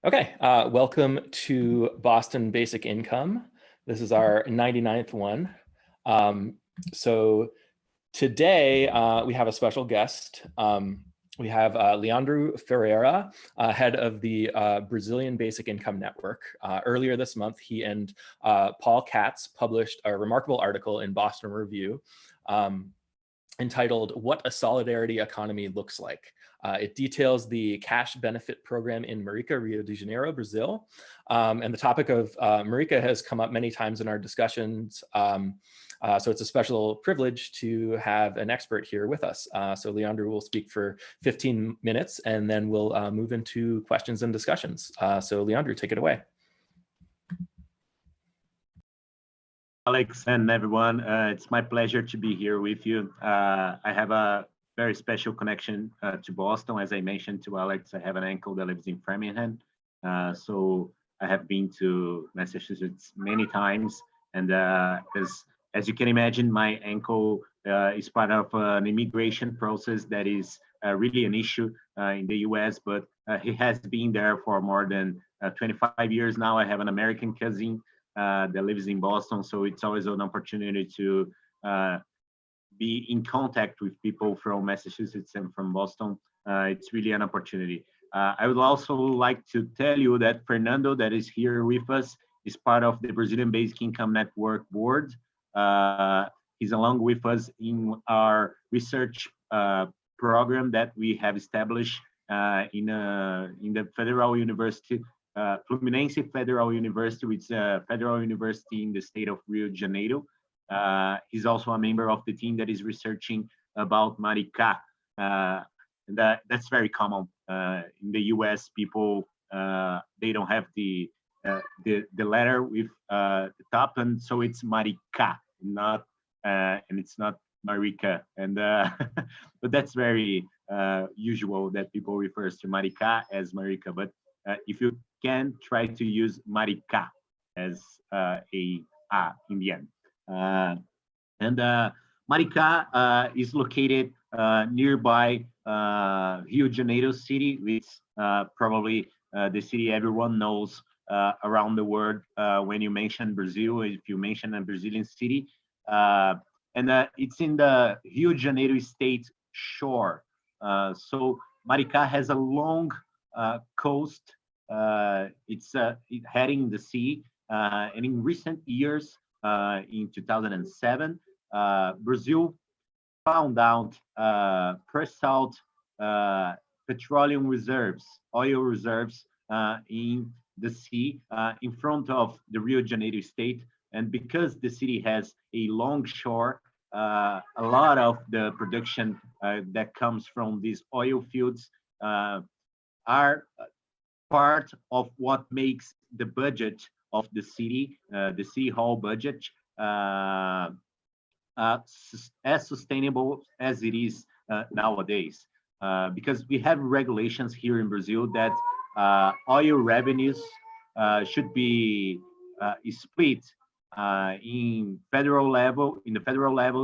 Okay, welcome to Boston Basic Income. This is our 99th one. So today we have a special guest. We have Leandro Ferreira, head of the Brazilian Basic Income Network. Earlier this month, he and Paul Katz published a remarkable article in Boston Review entitled "What a Solidarity Economy Looks Like." It details the cash benefit program in Maricá, Rio de Janeiro, Brazil. And the topic of Maricá has come up many times in our discussions. So it's a special privilege to have an expert here with us. So Leandro will speak for 15 minutes and then we'll move into questions and discussions. So Leandro, take it away. Alex and everyone, it's my pleasure to be here with you. I have a very special connection to Boston. As I mentioned to Alex, I have an uncle that lives in Framingham. So I have been to Massachusetts many times. And as you can imagine, my uncle is part of an immigration process that is really an issue in the US, but he has been there for more than 25 years now. I have an American cousin that lives in Boston, so it's always an opportunity to be in contact with people from Massachusetts and from Boston. It's really an opportunity. I would also like to tell you that Fernando, that is here with us, is part of the Brazilian Basic Income Network board. He's along with us in our research program that we have established in the Federal University, Fluminense Federal University, which is a federal university in the state of Rio de Janeiro. He's also a member of the team that is researching about Maricá. And that's very common in the US. People they don't have the letter with the top, and so it's Maricá, not and it's not Maricá. And but that's very usual that people refers to Maricá as Maricá. But if you can, try to use Maricá as a in the end. And Maricá is located nearby Rio de Janeiro city, which probably the city everyone knows around the world when you mention Brazil, if you mention a Brazilian city. And it's in the Rio de Janeiro state shore. So Maricá has a long coast. It's heading the sea. And in recent years, in 2007, Brazil found out pre-salt petroleum reserves, oil reserves in the sea in front of the Rio de Janeiro state. And because the city has a long shore, a lot of the production that comes from these oil fields are part of what makes the budget of the city, the city hall budget, as sustainable as it is nowadays. Because we have regulations here in Brazil that oil revenues should be split in federal level,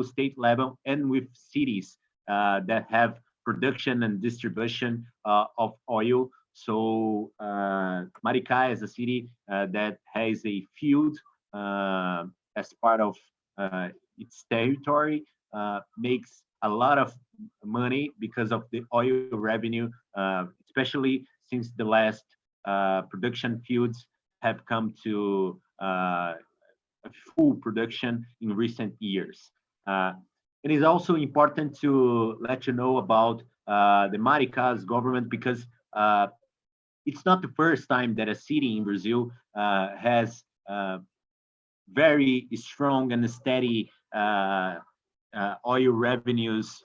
state level, and with cities that have production and distribution of oil. So Maricá is a city that has a field as part of its territory, makes a lot of money because of the oil revenue, especially since the last production fields have come to a full production in recent years. It is also important to let you know about the Maricá's government, because it's not the first time that a city in Brazil has very strong and steady oil revenues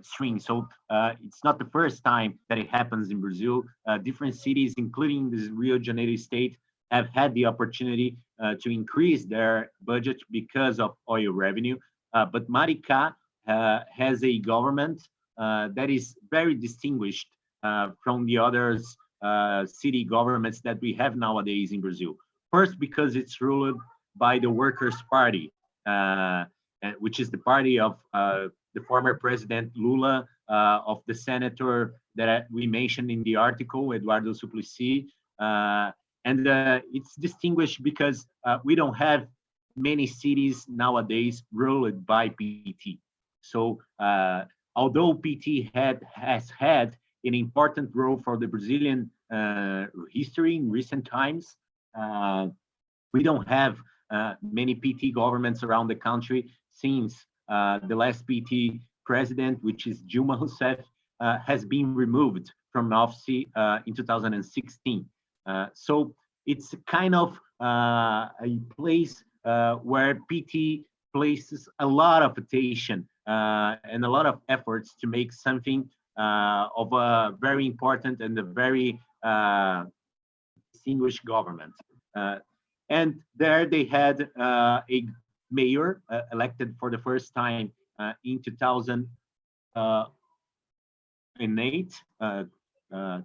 stream. So it's not the first time that it happens in Brazil. Different cities, including the Rio de Janeiro state, have had the opportunity to increase their budget because of oil revenue. But Maricá has a government that is very distinguished from the others city governments that we have nowadays in Brazil. First, because it's ruled by the Workers' Party, which is the party of the former President Lula, of the senator that we mentioned in the article, Eduardo Suplicy, And it's distinguished because we don't have many cities nowadays ruled by PT. So although PT has had an important role for the Brazilian history in recent times, we don't have many PT governments around the country since the last PT president, which is Dilma Rousseff, has been removed from office in 2016. So it's kind of a place where PT places a lot of attention and a lot of efforts to make something of a very important and a very distinguished government. And there they had a mayor elected for the first time in 2008,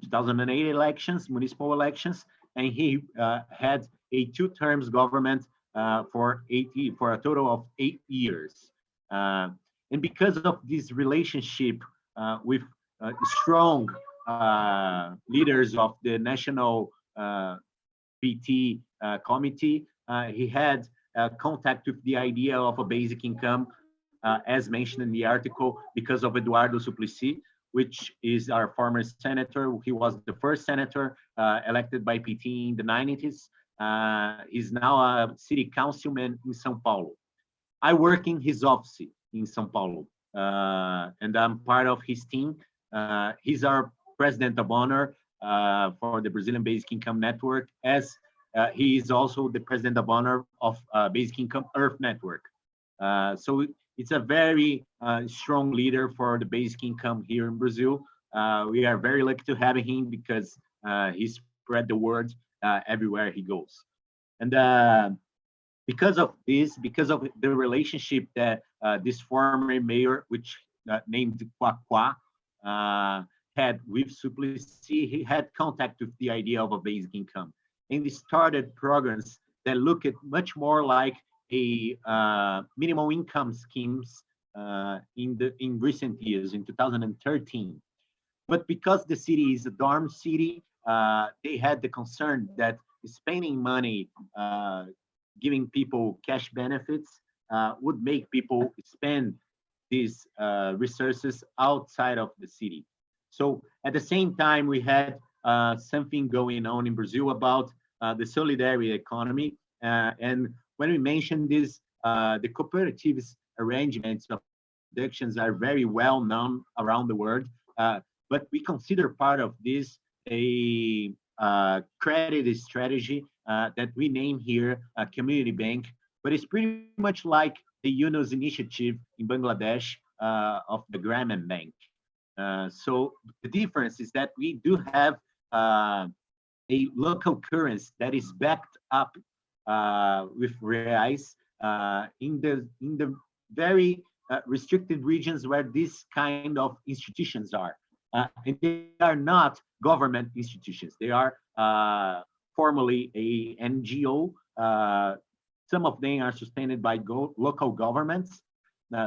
2008 elections, municipal elections, and he had a two-terms government for a total of 8 years. And because of this relationship with strong leaders of the national PT committee, he had contact with the idea of a basic income, as mentioned in the article, because of Eduardo Suplicy, which is our former senator. He was the first senator elected by PT in the 90s. He's now a city councilman in São Paulo. I work in his office in São Paulo, and I'm part of his team. He's our president of honor for the Brazilian Basic Income Network, as he is also the president of honor of Basic Income Earth Network. So it's a very strong leader for the basic income here in Brazil. We are very lucky to have him because he spread the word everywhere he goes. And because of this, because of the relationship that this former mayor, which named Kwakwa, had with Suplicy, he had contact with the idea of a basic income. And he started programs that look at much more like a minimum income schemes in recent years, in 2013. But because the city is a dorm city, they had the concern that spending money, giving people cash benefits, would make people spend these resources outside of the city. So at the same time, we had something going on in Brazil about the solidarity economy. And when we mention this, the cooperatives arrangements of productions are very well known around the world. But we consider part of this a credit strategy that we name here a community bank, but it's pretty much like the Yunus initiative in Bangladesh of the Grameen Bank. So the difference is that we do have a local currency that is backed up with reais in the very restricted regions where these kind of institutions are. And they are not government institutions. They are formally a NGO. Some of them are sustained by local governments.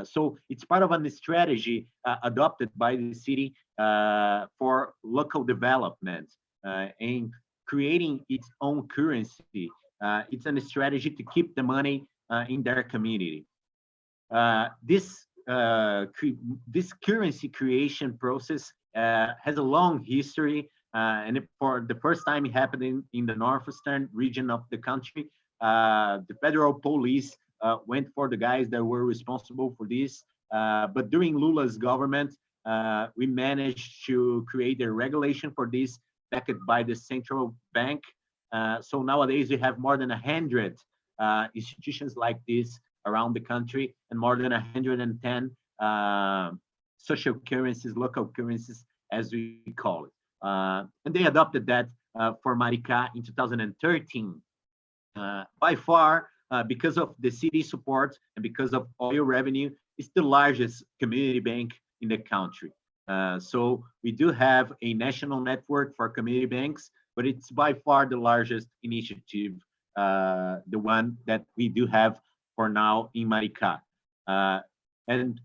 So it's part of a strategy adopted by the city for local development and creating its own currency. It's a strategy to keep the money in their community. This currency creation process has a long history, and for the first time it happened in the northeastern region of the country. The federal police went for the guys that were responsible for this, but during Lula's government, we managed to create a regulation for this backed by the central bank. So nowadays we have more than 100 institutions like this around the country, and more than 110 social currencies, local currencies, as we call it. And they adopted that for Maricá in 2013. By far, because of the city support and because of oil revenue, it's the largest community bank in the country. So we do have a national network for community banks, but it's by far the largest initiative, the one that we do have for now in Maricá. And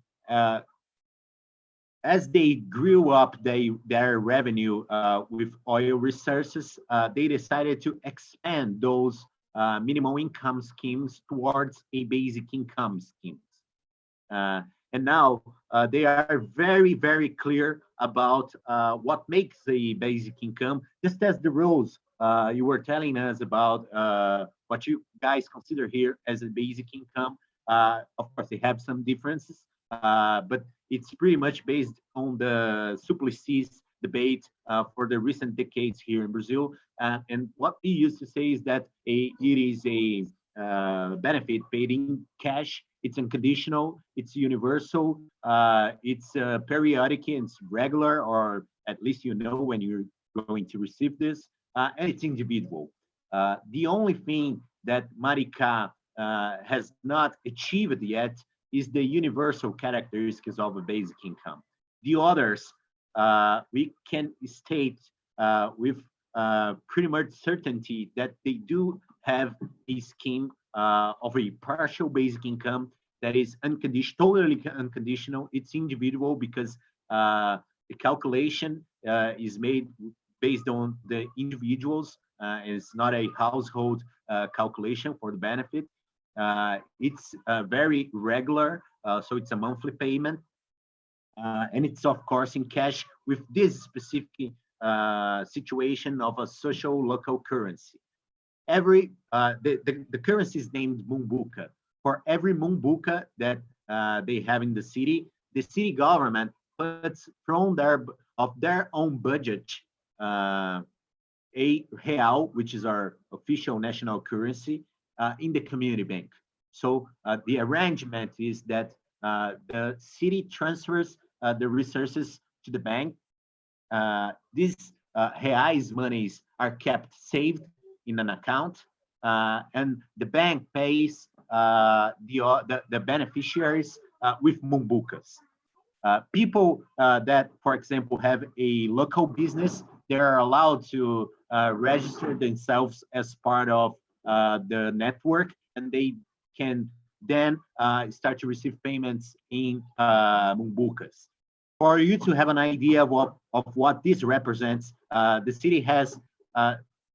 as they grew up their revenue with oil resources, they decided to expand those minimum income schemes towards a basic income schemes. And now they are very, very clear about what makes a basic income, just as the rules you were telling us about what you guys consider here as a basic income. Of course, they have some differences, but it's pretty much based on the Suplicy's debate for the recent decades here in Brazil. And what we used to say is that it is a benefit paid in cash. It's unconditional, it's universal, it's periodic, and it's regular, or at least you know when you're going to receive this, and it's individual. The only thing that Maricá has not achieved yet is the universal characteristics of a basic income. The others, we can state with pretty much certainty that they do have a scheme of a partial basic income that is unconditional, totally unconditional. It's individual because the calculation is made based on the individuals. And it's not a household calculation for the benefit. It's very regular, so it's a monthly payment. And it's of course in cash with this specific situation of a social local currency. Every the currency is named mumbuca. For every mumbuca that they have in the city government puts from their own budget a real, which is our official national currency, in the community bank. So the arrangement is that the city transfers the resources to the bank. These reais monies are kept saved in an account, and the bank pays the beneficiaries with mumbucas. People that, for example, have a local business, they are allowed to register themselves as part of the network, and they can then start to receive payments in mumbucas. For you to have an idea of what this represents, the city has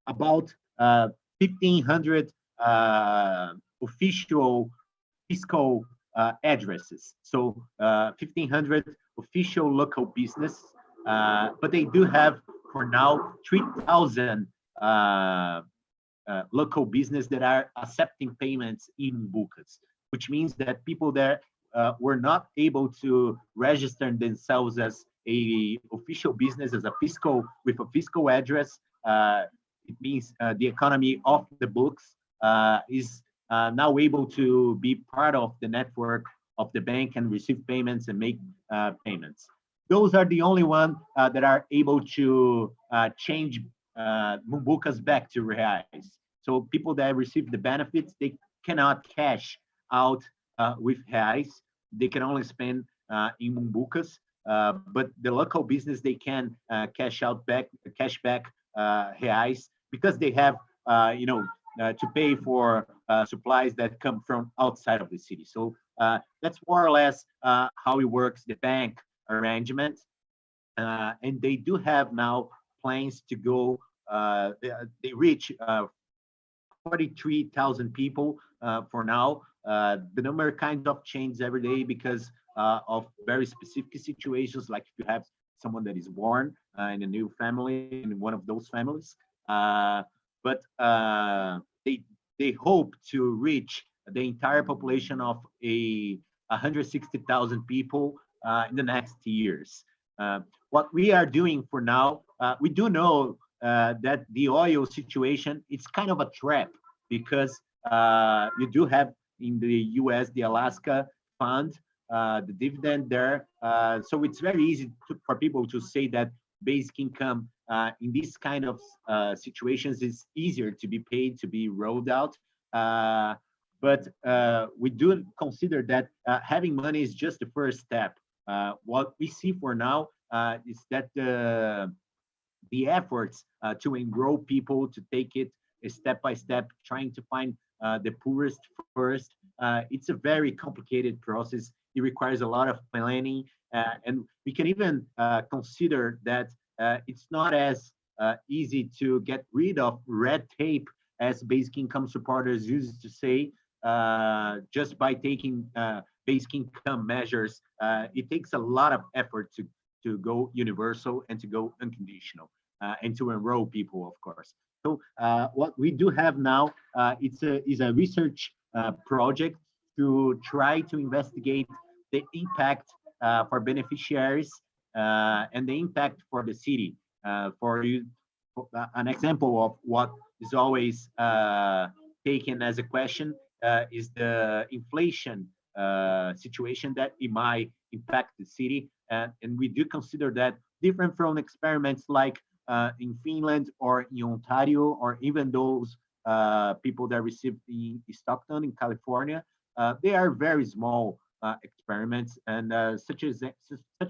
about 1,500 official fiscal addresses. So 1,500 official local business, but they do have for now 3,000 local business that are accepting payments in mumbucas, which means that people there were not able to register themselves as a official business, as a fiscal with a fiscal address. It means the economy off the books is now able to be part of the network of the bank and receive payments and make payments. Those are the only ones that are able to change mumbucas back to reais. So people that receive the benefits, they cannot cash out with reais. They can only spend in mumbucas. But the local business, they can cash back reais because they have to pay for supplies that come from outside of the city. So that's more or less how it works, the bank arrangement. And they do have now plans to go, they reach 43,000 people for now. The number kind of changes every day because of very specific situations, like if you have someone that is born in a new family, in one of those families. But they hope to reach the entire population of 160,000 people in the next years. What we are doing for now, we do know that the oil situation, it's kind of a trap because you do have in the US, the Alaska fund, the dividend there. So it's very easy for people to say that basic income in these kind of situations is easier to be paid, to be rolled out. But we do consider that having money is just the first step. What we see for now is that the efforts to enroll people, to take it step by step, trying to find the poorest first, it's a very complicated process. It requires a lot of planning, And we can even consider that it's not as easy to get rid of red tape, as basic income supporters used to say, just by taking basic income measures. It takes a lot of effort to go universal and to go unconditional, and to enroll people, of course. So what we do have now is a research project to try to investigate the impact for beneficiaries and the impact for the city. For you, an example of what is always taken as a question is the inflation situation that it might impact the city. And we do consider that different from experiments like in Finland or in Ontario, or even those people that received in Stockton in California. They are very small experiments, and such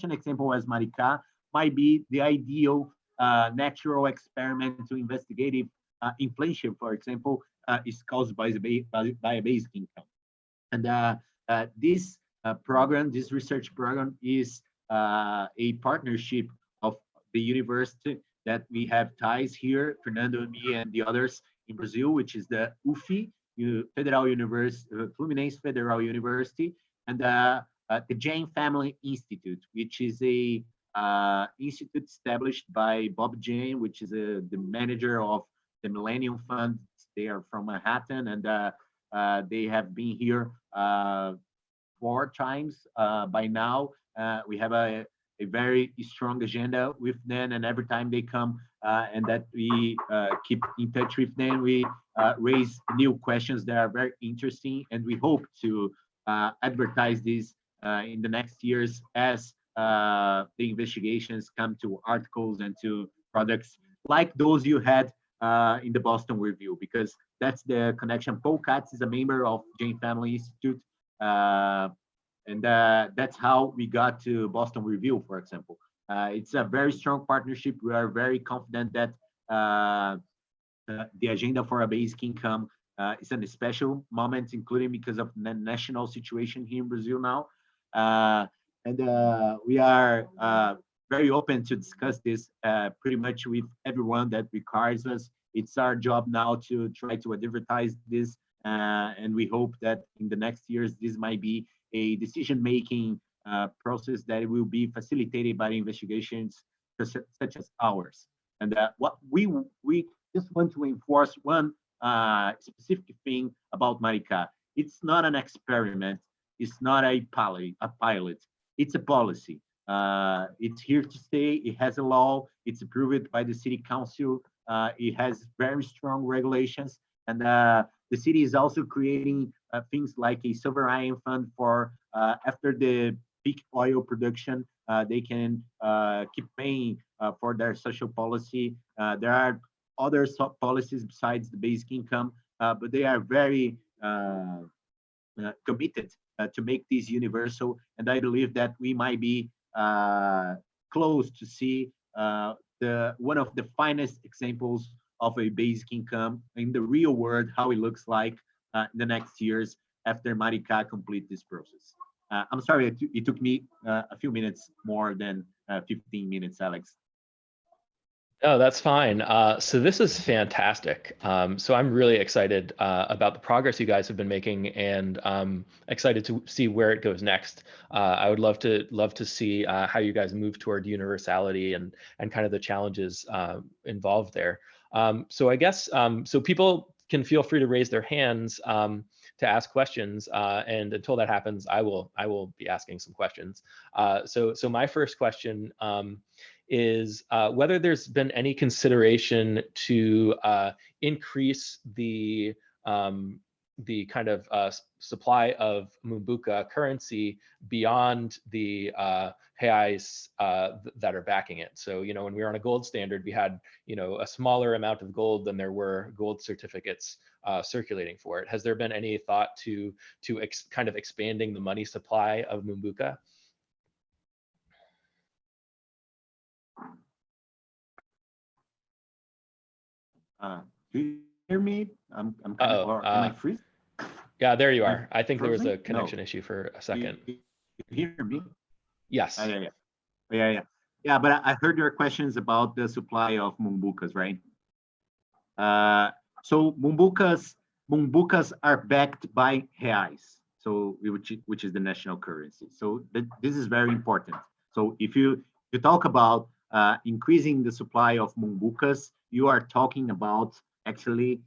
an example as Maricá might be the ideal natural experiment to investigate if inflation, for example, is caused by a basic income. And this program, this research program, is a partnership of the university that we have ties here, Fernando and me and the others in Brazil, which is the UFI, Federal University, Fluminense Federal University, and the Jain Family Institute, which is a institute established by Bob Jain, which is the manager of the Millennium Fund. They are from Manhattan, and they have been here 4 times by now. We have a very strong agenda with them, and every time they come and that we keep in touch with them, we raise new questions that are very interesting, and we hope to advertise this in the next years as the investigations come to articles and to products like those you had in the Boston Review, because that's the connection. Paul Katz is a member of Jain Family Institute, and that's how we got to Boston Review, for example. It's a very strong partnership. We are very confident that the agenda for a basic income is a special moment, including because of the national situation here in Brazil now. And we are very open to discuss this pretty much with everyone that requires us. It's our job now to try to advertise this, and we hope that in the next years, this might be a decision-making process that will be facilitated by investigations such as ours. And what we just want to enforce one specific thing about Maricá. It's not an experiment. It's not a pilot. It's a policy. It's here to stay. It has a law. It's approved by the city council. It has very strong regulations. And the city is also creating things like a sovereign fund for after the peak oil production, they can keep paying for their social policy. There are other policies besides the basic income, but they are very committed to make this universal. And I believe that we might be close to see one of the finest examples of a basic income in the real world, how it looks like in the next years after Maricá complete this process. I'm sorry, it took me a few minutes more than 15 minutes, Alex. Oh, that's fine. So this is fantastic. So I'm really excited about the progress you guys have been making, and excited to see where it goes next. I would love to see how you guys move toward universality and kind of the challenges involved there. So I guess so people can feel free to raise their hands to ask questions, and until that happens, I will be asking some questions. So my first question is whether there's been any consideration to increase the kind of supply of mumbuca currency beyond the reais that are backing it. So, you know, when we were on a gold standard, we had, you know, a smaller amount of gold than there were gold certificates circulating for it. Has there been any thought to kind of expanding the money supply of mumbuca? Do you hear me? I'm kind of, or am I freeze? Yeah, there you are. I think there was a connection issue for a second. You hear me? Yes. Yeah, yeah, yeah, yeah. Yeah, but I heard your questions about the supply of mumbucas, right? Uh, so mumbucas are backed by reais, so which is the national currency. So this is very important. So if you talk about increasing the supply of mumbucas, you are talking about actually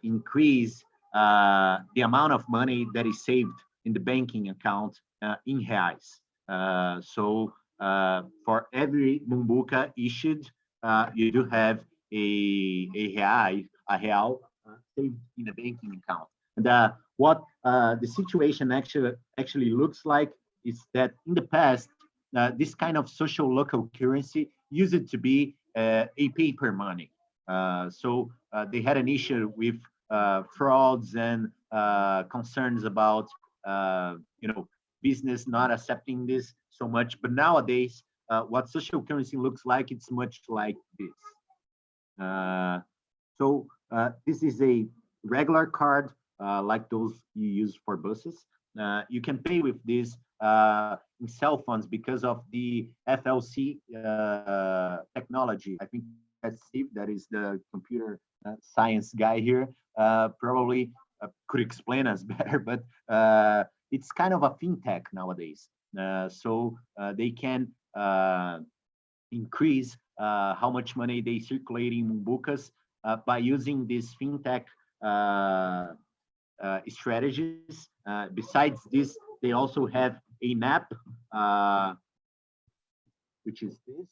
increase the amount of money that is saved in the banking account in reais. For every mumbuca issued, you do have a real saved in a banking account. And what the situation actually looks like is that in the past, this kind of social local currency used to be a paper money. They had an issue with frauds and concerns about business not accepting this so much. But nowadays, what social currency looks like, it's much like this. Uh, this is a regular card, like those you use for buses. You can pay with this in cell phones because of the FLC technology. I think that's Steve, that is the computer science guy here, probably could explain us better, but it's kind of a fintech nowadays. They can increase how much money they circulate in mumbucas by using these fintech strategies. Besides this, they also have an app, which is this.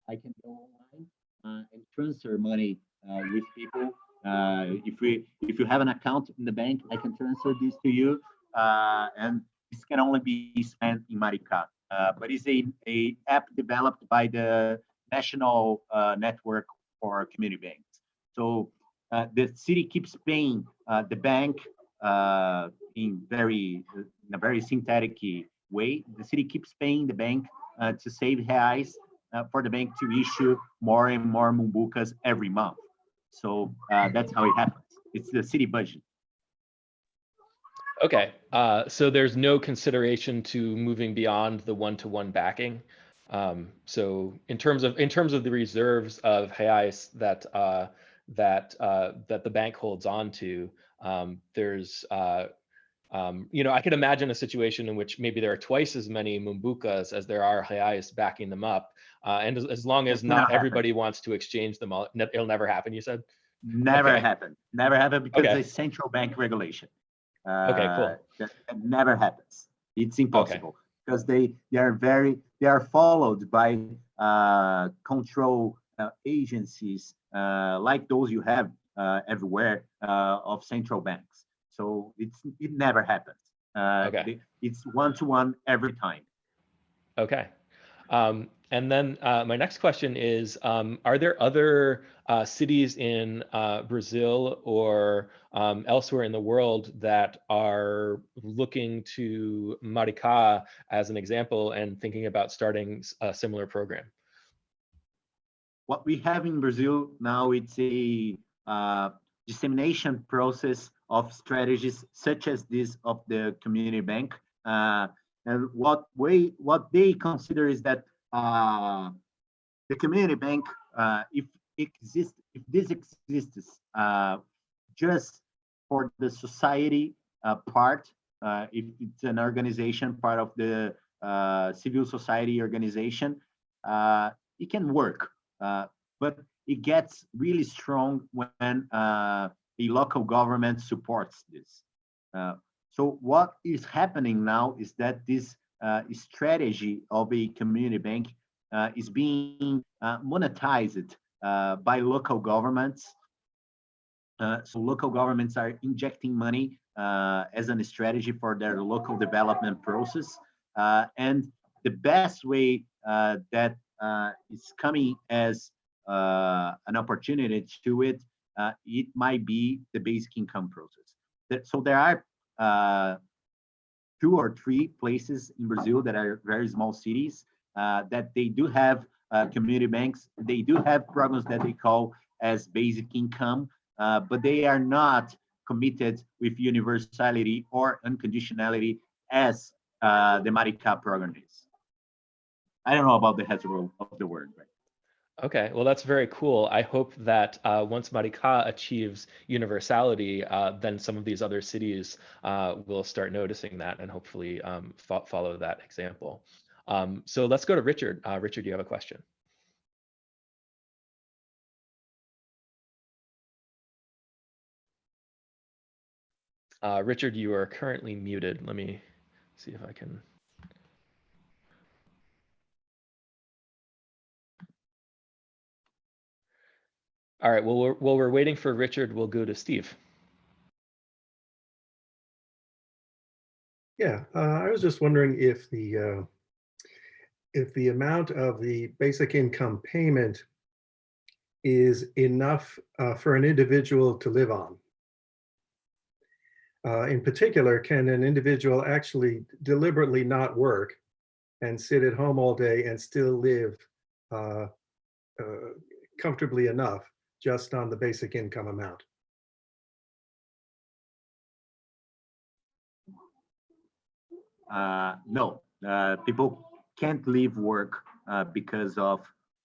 I can go online and transfer money with people. If you have an account in the bank, I can transfer this to you, and this can only be spent in Maricá. But it's a app developed by the national network for community banks. So the city keeps paying the bank in a very synthetic way. The city keeps paying the bank to save reais for the bank to issue more and more mumbucas every month. So that's how it happens. It's the city budget. Okay, so there's no consideration to moving beyond the one-to-one backing. So in terms of the reserves of reais that the bank holds on to, there's I could imagine a situation in which maybe there are twice as many mumbucas as there are reais backing them up, and as long as It cannot not happen. everybody wants to exchange them, it'll never happen. You said? Never Okay. happen. Never happen because Okay. it's central bank regulation. Okay. Cool. That never happens. It's Okay. impossible because they are followed by control agencies like those you have everywhere of central banks. So it never happens. Okay. It's one-to-one every time. Okay. And then my next question is, are there other cities in Brazil or elsewhere in the world that are looking to Maricá as an example and thinking about starting a similar program? What we have in Brazil now, it's a dissemination process of strategies such as this of the community bank. And what they consider is that the community bank, if this exists just for the society part, if it's an organization part of the civil society organization, it can work. But it gets really strong when a local government supports this. So what is happening now is that this strategy of a community bank is being monetized by local governments. So local governments are injecting money as a strategy for their local development process. And the best way that is coming as an opportunity to it, it might be the basic income process. So there are 2 or 3 places in Brazil that are very small cities that they do have community banks. They do have programs that they call as basic income, but they are not committed with universality or unconditionality as the Maricá program is. I don't know about the rest of the world. Right? Okay, well, that's very cool. I hope that once Maricá achieves universality, then some of these other cities will start noticing that and hopefully follow that example. So let's go to Richard. Richard, do you have a question? Richard, you are currently muted. Let me see if I can. All right, well, while we're waiting for Richard, we'll go to Steve. Yeah, I was just wondering if the amount of the basic income payment is enough for an individual to live on. In particular, can an individual actually deliberately not work and sit at home all day and still live comfortably enough just on the basic income amount? No, people can't leave work because of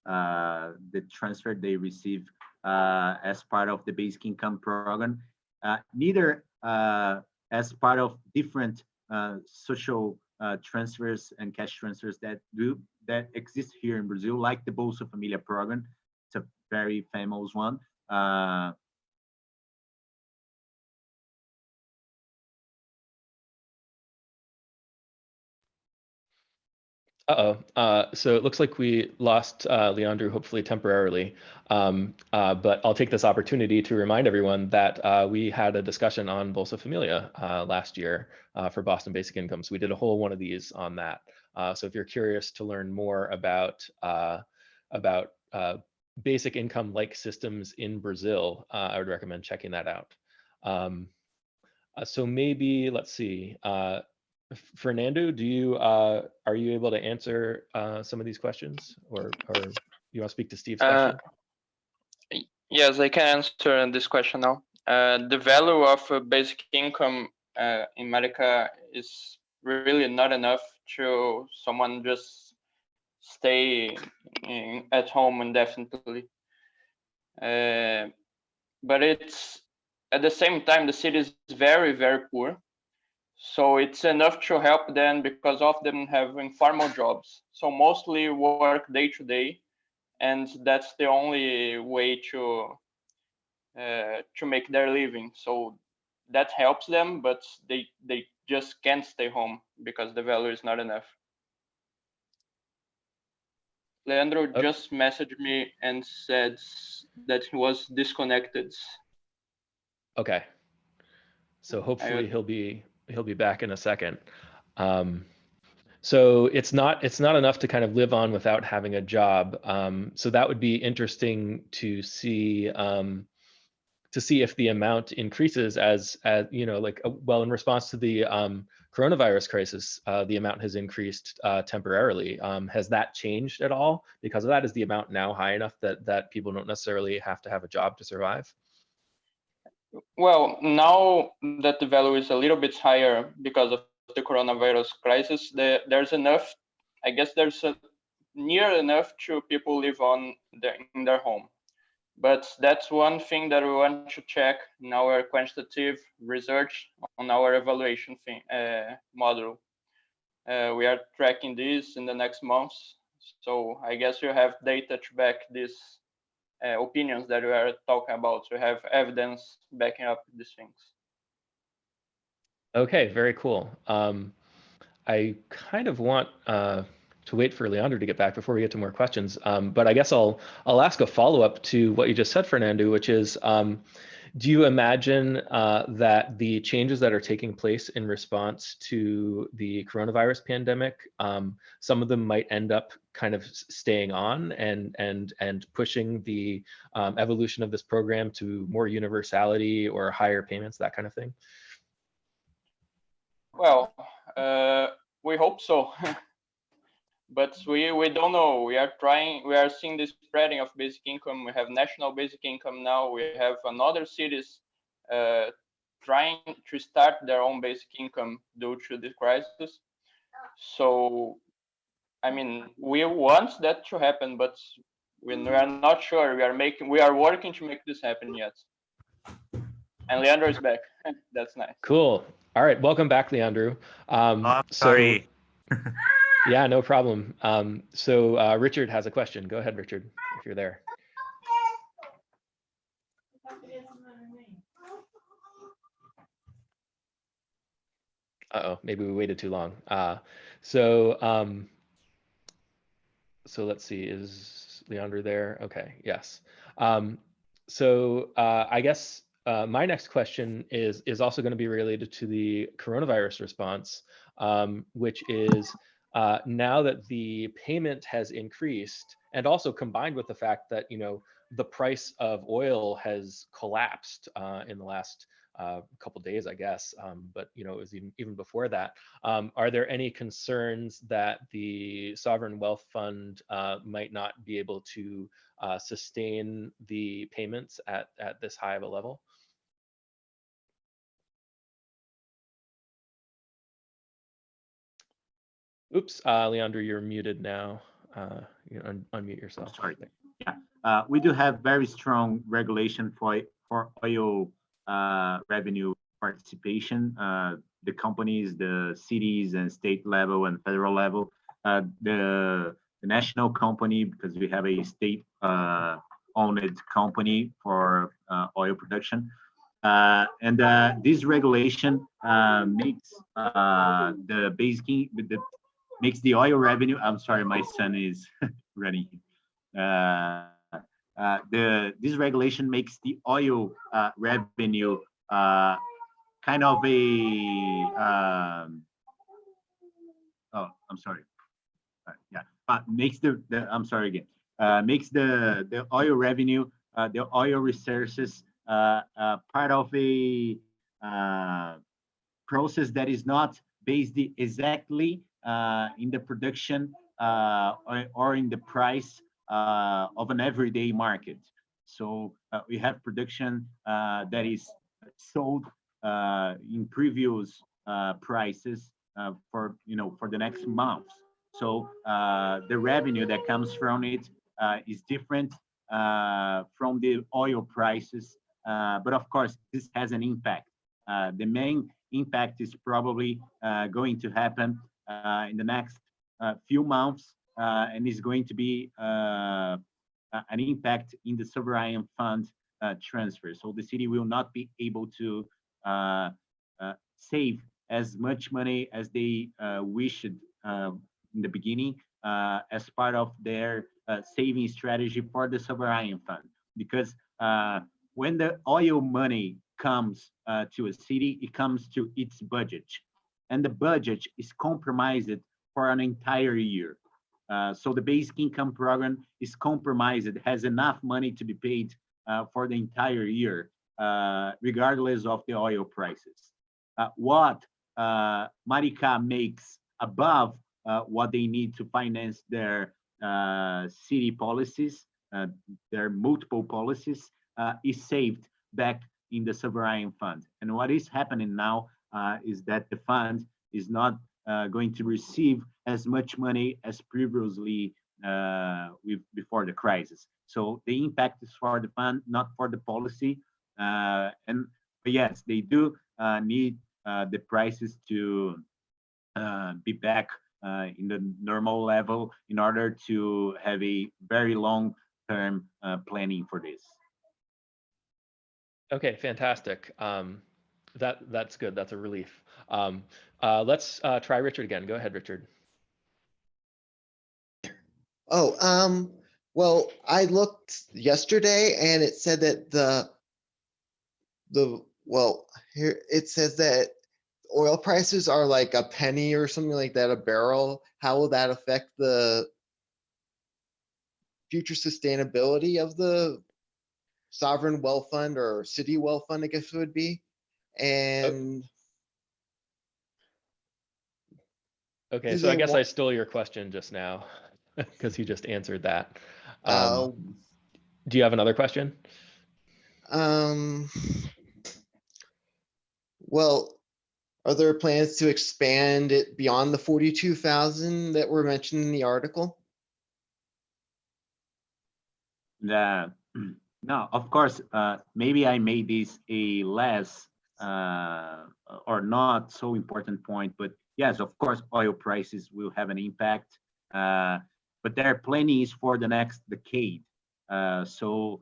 the transfer they receive as part of the basic income program, neither as part of different social transfers and cash transfers that exist here in Brazil, like the Bolsa Família program. It's a very famous one. So it looks like we lost Leandro, hopefully temporarily. But I'll take this opportunity to remind everyone that we had a discussion on Bolsa Familia last year for Boston Basic Income. So we did a whole one of these on that. So if you're curious to learn more about basic income-like systems in Brazil, I would recommend checking that out. So maybe, let's see. Fernando, do you are you able to answer some of these questions, or you want to speak to Steve's question? Yes, I can answer this question now. The value of basic income in Maricá is really not enough to someone just stay at home indefinitely. But it's at the same time the city is very, very poor. So it's enough to help them because of them have informal jobs. So mostly work day to day, and that's the only way to make their living. So that helps them, but they just can't stay home because the value is not enough. Leandro just messaged me and said that he was disconnected. Okay. So hopefully he'll be back in a second. So it's not enough to kind of live on without having a job. So that would be interesting to see if the amount increases as you know, like well, in response to the coronavirus crisis, the amount has increased temporarily. Has that changed at all? Because of that, is the amount now high enough that people don't necessarily have to have a job to survive? Well, now that the value is a little bit higher because of the coronavirus crisis, there's enough. I guess there's near enough to people live on in their home. But that's one thing that we want to check in our quantitative research on our evaluation model. We are tracking this in the next months. So I guess you have data to back these opinions that we are talking about. So we have evidence backing up these things. Okay, very cool. I kind of want to wait for Leandro to get back before we get to more questions. But I guess I'll ask a follow-up to what you just said, Fernando, which is, do you imagine that the changes that are taking place in response to the coronavirus pandemic, some of them might end up kind of staying on and pushing the evolution of this program to more universality or higher payments, that kind of thing? Well, we hope so. But we don't know. We are seeing the spreading of basic income. We have national basic income now. We have another cities trying to start their own basic income due to the crisis. So I mean, we want that to happen, but we are not sure. We are working to make this happen yet. And Leandro is back. That's nice. Cool. All right, welcome back, Leandro. I'm sorry. Yeah, no problem. So Richard has a question. Go ahead, Richard, if you're there. Uh-oh, maybe we waited too long. So let's see, is Leandro there? Okay, yes. I guess my next question is also going to be related to the coronavirus response, which is now that the payment has increased, and also combined with the fact that the price of oil has collapsed in the last couple days, I guess, but it was even before that. Are there any concerns that the sovereign wealth fund might not be able to sustain the payments at this high of a level? Oops, Leandro, you're muted now. You unmute yourself. Sorry. Yeah, we do have very strong regulation for oil revenue participation. The companies, the cities and state level and federal level, the national company, because we have a state owned company for oil production. And this regulation makes the basic makes the oil revenue. I'm sorry, my son is running. This regulation makes the oil revenue kind of a oh, I'm sorry. Yeah, makes I'm sorry again. Makes the oil revenue, the oil resources, part of a process that is not based exactly in the production or in the price of an everyday market. So we have production that is sold in previous prices for the next months. So the revenue that comes from it is different from the oil prices, but of course this has an impact. The main impact is probably going to happen in the next few months, and is going to be an impact in the sovereign fund transfer. So the city will not be able to save as much money as they wished in the beginning as part of their saving strategy for the sovereign fund. Because when the oil money comes to a city, it comes to its budget. And the budget is compromised for an entire year. So the basic income program is compromised. It has enough money to be paid for the entire year, regardless of the oil prices. What Maricá makes above what they need to finance their city policies, their multiple policies, is saved back in the sovereign fund. And what is happening now is that the fund is not going to receive as much money as previously before the crisis. So the impact is for the fund, not for the policy. But yes, they do need the prices to be back in the normal level in order to have a very long-term planning for this. Okay, fantastic. That's good. That's a relief. Let's try Richard again. Go ahead, Richard. Oh, well, I looked yesterday and it said that here it says that oil prices are like a penny or something like that a barrel. How will that affect the future sustainability of the sovereign wealth fund or city wealth fund, I guess it would be? And okay, so I guess I stole your question just now because you just answered that. Do you have another question? Well, Are there plans to expand it beyond the 42,000 that were mentioned in the article? No, of course, maybe I made this a less or not so important point, but yes, of course, oil prices will have an impact, but their planning is for the next decade. So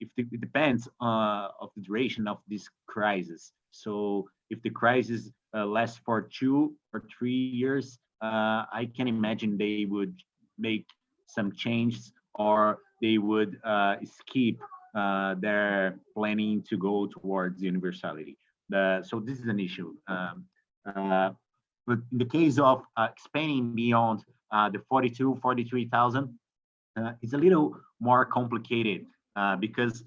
it depends of the duration of this crisis. So if the crisis lasts for 2 or 3 years, I can imagine they would make some changes, or they would skip their planning to go towards universality. So this is an issue. But in the case of expanding beyond the 43,000, it's a little more complicated because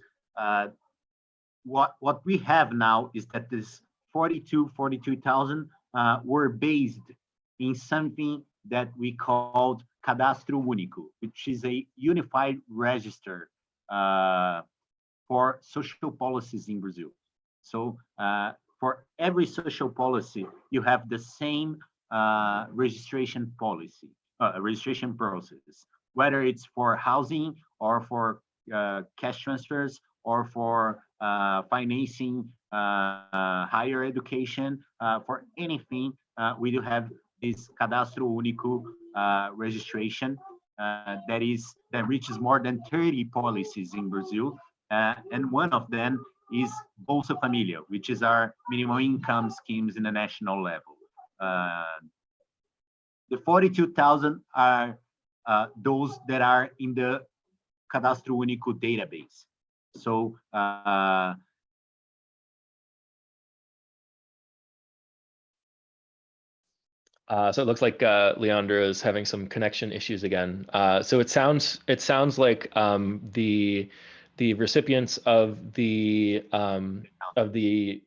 what we have now is that this 43,000 were based in something that we called Cadastro Único, which is a unified register for social policies in Brazil. So for every social policy, you have the same registration policy, registration process, whether it's for housing or for cash transfers or for financing higher education, for anything, we do have this Cadastro Único registration that reaches more than 30 policies in Brazil, and one of them is Bolsa Família, which is our minimum income schemes in the national level. The 42,000 are those that are in the Cadastro Único database. So so it looks like Leandro is having some connection issues again. So it sounds like the recipients of the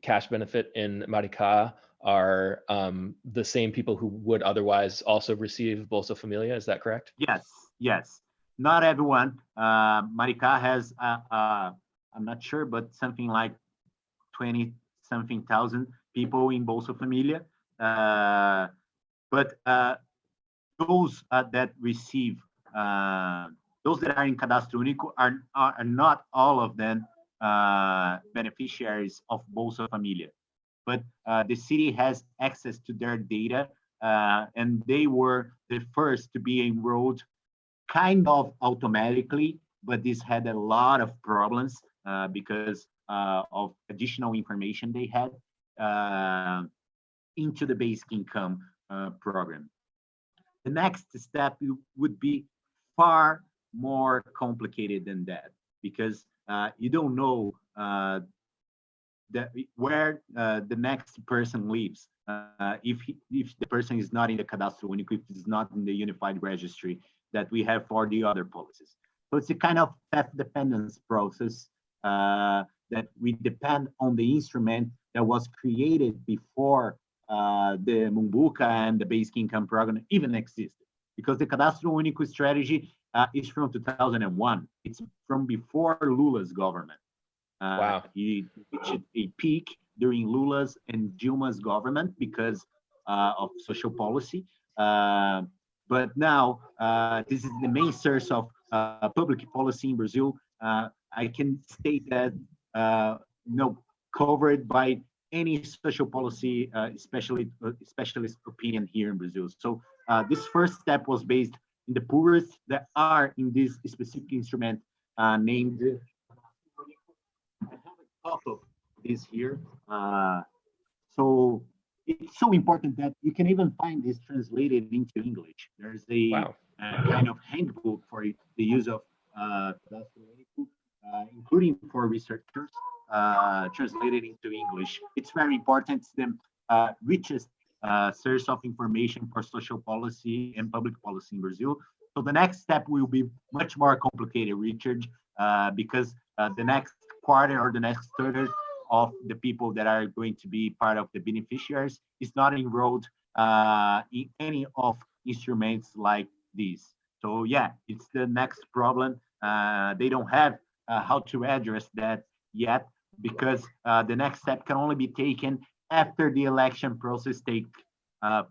cash benefit in Maricá are the same people who would otherwise also receive Bolsa Família. Is that correct? Yes. Not everyone. Maricá has, I'm not sure, but something like 20-something thousand people in Bolsa Família. But those that receive, those that are in Cadastro Único are not all of them beneficiaries of Bolsa Família. But the city has access to their data, and they were the first to be enrolled kind of automatically, but this had a lot of problems because of additional information they had into the basic income program. The next step would be far more complicated than that, because you don't know where the next person lives. If the person is not in the Cadastro Único, if it's not in the unified registry that we have for the other policies. So it's a kind of path dependence process that we depend on the instrument that was created before the mumbuca and the basic income program even existed. Because the Cadastro Único strategy is from 2001. It's from before Lula's government. Wow. He reached a peak during Lula's and Dilma's government because of social policy. But now this is the main source of public policy in Brazil. I can state that covered by any social policy, specialist opinion here in Brazil. So this first step was based in the poorest that are in this specific instrument named. I have a copy of this here. So it's so important that you can even find this translated into English. There's a kind of handbook for the use of including for researchers, translated into English. It's very important. It's the richest source of information for social policy and public policy in Brazil. So the next step will be much more complicated, Richard, because the next quarter or the next third of the people that are going to be part of the beneficiaries is not enrolled in any of instruments like these. So yeah, it's the next problem. They don't have how to address that yet, because the next step can only be taken after the election process take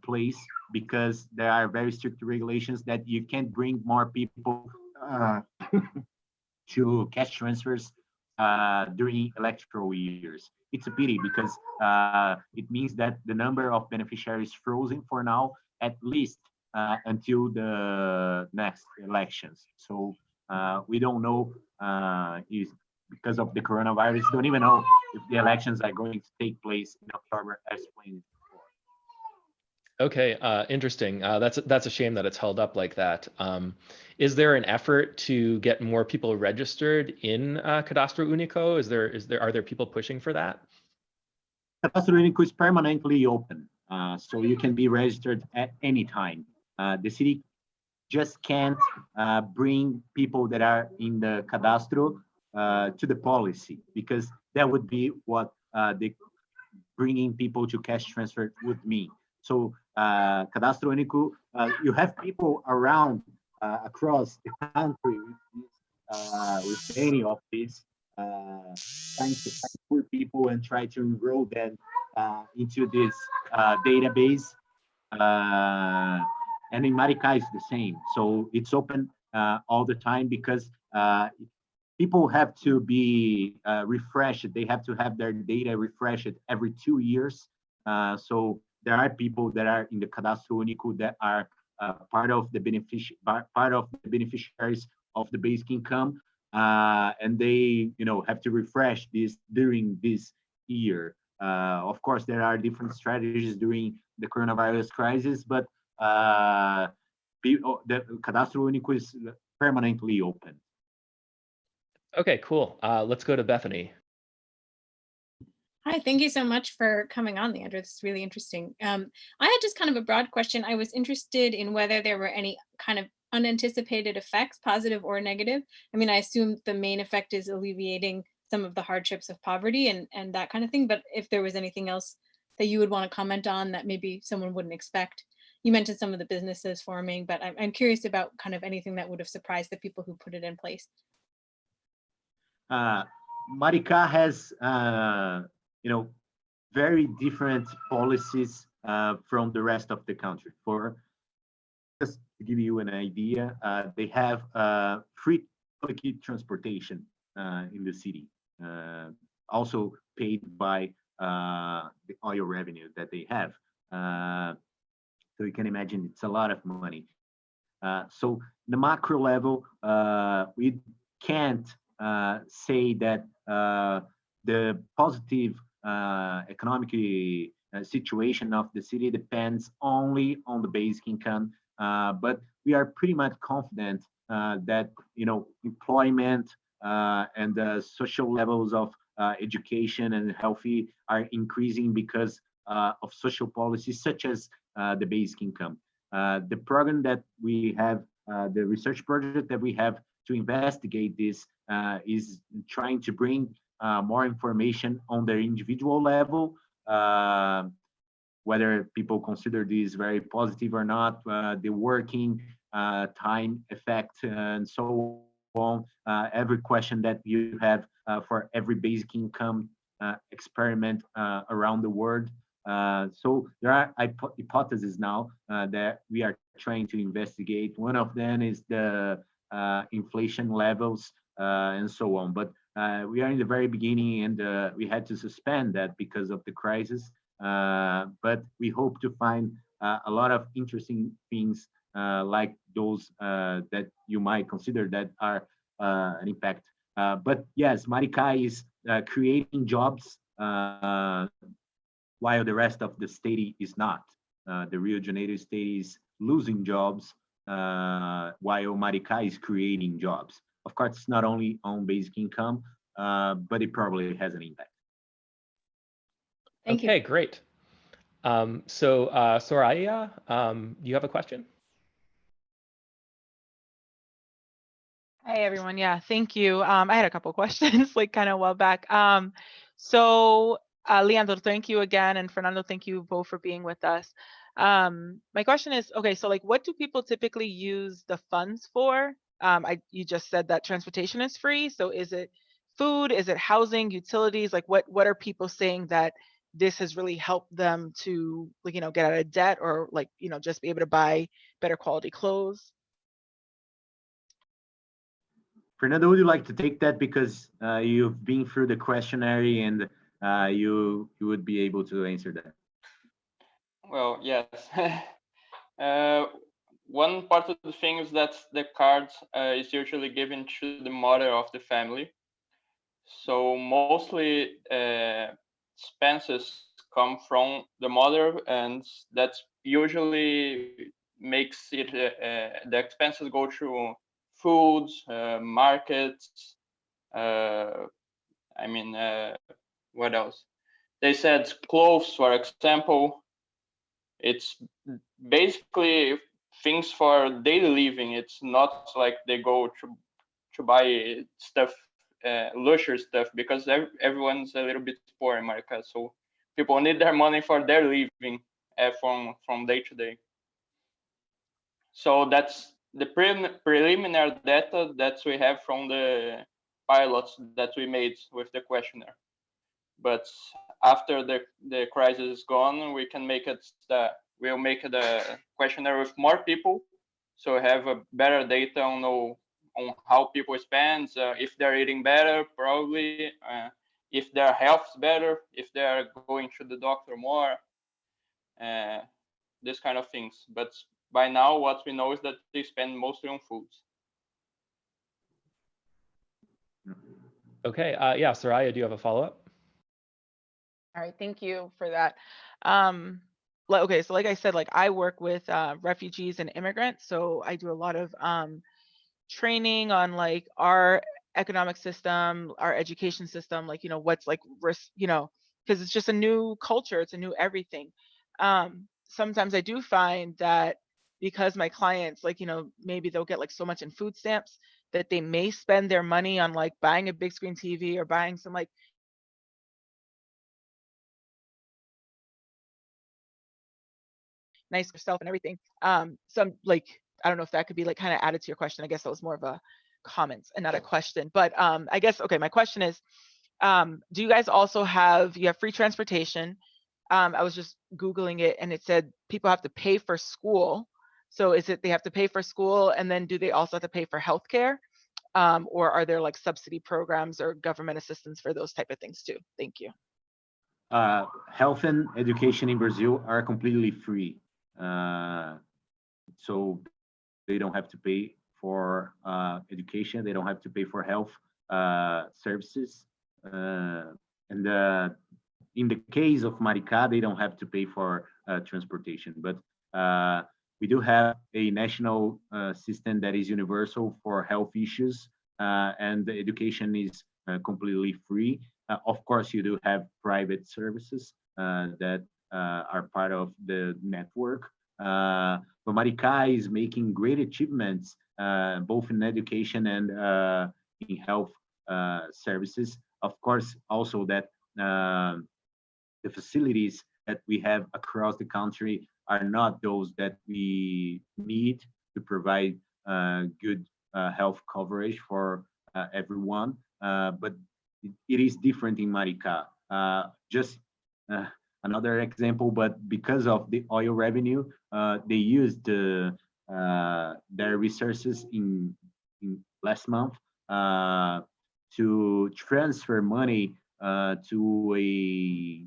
place, because there are very strict regulations that you can't bring more people to cash transfers during electoral years. It's a pity because it means that the number of beneficiaries frozen for now, at least until the next elections. So we don't know if, because of the coronavirus, don't even know if the elections are going to take place in October as planned before. Okay, interesting. That's a shame that it's held up like that. Is there an effort to get more people registered in Cadastro Único? Are there people pushing for that? Cadastro Único is permanently open, so you can be registered at any time. The city just can't bring people that are in the Cadastro to the policy, because that would be what the bringing people to cash transfer would mean. So Cadastro Único, you have people around across the country with any of these trying to find poor people and try to enroll them into this database. And in Maricá is the same. So it's open all the time, because people have to be refreshed. They have to have their data refreshed every 2 years. So there are people that are in the Cadastro Único that are part of the beneficiaries of the basic income, and they, have to refresh this during this year. Of course, there are different strategies during the coronavirus crisis, but the Cadastro Único is permanently open. Okay, cool. Let's go to Bethany. Hi, thank you so much for coming on, Leandro. This is really interesting. I had just kind of a broad question. I was interested in whether there were any kind of unanticipated effects, positive or negative. I mean, I assume the main effect is alleviating some of the hardships of poverty and that kind of thing. But if there was anything else that you would want to comment on that maybe someone wouldn't expect. You mentioned some of the businesses forming, but I'm curious about kind of anything that would have surprised the people who put it in place. Maricá has very different policies from the rest of the country. For just to give you an idea, they have free public transportation in the city, also paid by the oil revenue that they have. So you can imagine it's a lot of money. So the macro level, we can't say that the positive economic situation of the city depends only on the basic income, but we are pretty much confident that employment and the social levels of education and healthy are increasing because of social policies such as the basic income. The program that we have, the research project that we have to investigate this is trying to bring more information on their individual level, whether people consider this very positive or not, the working time effect and so on. Every question that you have for every basic income experiment around the world. So there are hypotheses now that we are trying to investigate. One of them is the inflation levels and so on. But we are in the very beginning, and we had to suspend that because of the crisis. But we hope to find a lot of interesting things like those that you might consider that are an impact. But yes, Maricá is creating jobs while the rest of the state is not. The Rio de Janeiro state is losing jobs while Maricá is creating jobs. Of course, it's not only on basic income, but it probably has an impact. Thank you. Okay, great. So Soraya, you have a question? Hi, everyone. Yeah, thank you. I had a couple questions, like kind of a while back. Leandro, thank you again, and Fernando, thank you both for being with us. My question is, okay, so like, what do people typically use the funds for? You just said that transportation is free, so is it food? Is it housing, utilities? Like, what are people saying that this has really helped them to, like, get out of debt, or like, just be able to buy better quality clothes? Fernando, would you like to take that, because you've been through the questionnaire and you would be able to answer that? Well, yes. One part of the thing is that the card is usually given to the mother of the family. So mostly expenses come from the mother, and that's usually makes it the expenses go to foods, markets. I mean, what else? They said clothes, for example. It's basically things for daily living. It's not like they go to buy stuff, luxury stuff, because everyone's a little bit poor in Maricá. So people need their money for their living from day to day. So that's the preliminary data that we have from the pilots that we made with the questionnaire. But after the crisis is gone, we can make it we'll make the questionnaire with more people, so we have a better data on how people spend, if they're eating better, probably, if their health's better, if they are going to the doctor more, this kind of things. But by now, what we know is that they spend mostly on foods. Okay, yeah, Soraya, do you have a follow-up? All right, thank you for that. Okay, so like I said, like I work with refugees and immigrants, so I do a lot of training on like our economic system, our education system, like what's like risk, because it's just a new culture, it's a new everything. Sometimes I do find that because my clients, like maybe they'll get like so much in food stamps that they may spend their money on like buying a big screen TV or buying some like nice stuff and everything. Some like, I don't know if that could be like kind of added to your question. I guess that was more of a comment and not a question. But I guess, okay, my question is, do you guys also have free transportation? I was just Googling it and it said people have to pay for school. So is it they have to pay for school, and then do they also have to pay for healthcare? Or are there like subsidy programs or government assistance for those type of things too? Thank you. Health and education in Brazil are completely free. So they don't have to pay for education. They don't have to pay for health services. And in the case of Maricá, they don't have to pay for transportation. But we do have a national system that is universal for health issues, and the education is completely free. Of course, you do have private services that are part of the network. But Maricá is making great achievements, both in education and in health services. Of course, also that the facilities that we have across the country are not those that we need to provide good health coverage for everyone. But it is different in Maricá. Just another example, but because of the oil revenue, they used their resources in last month to transfer money to a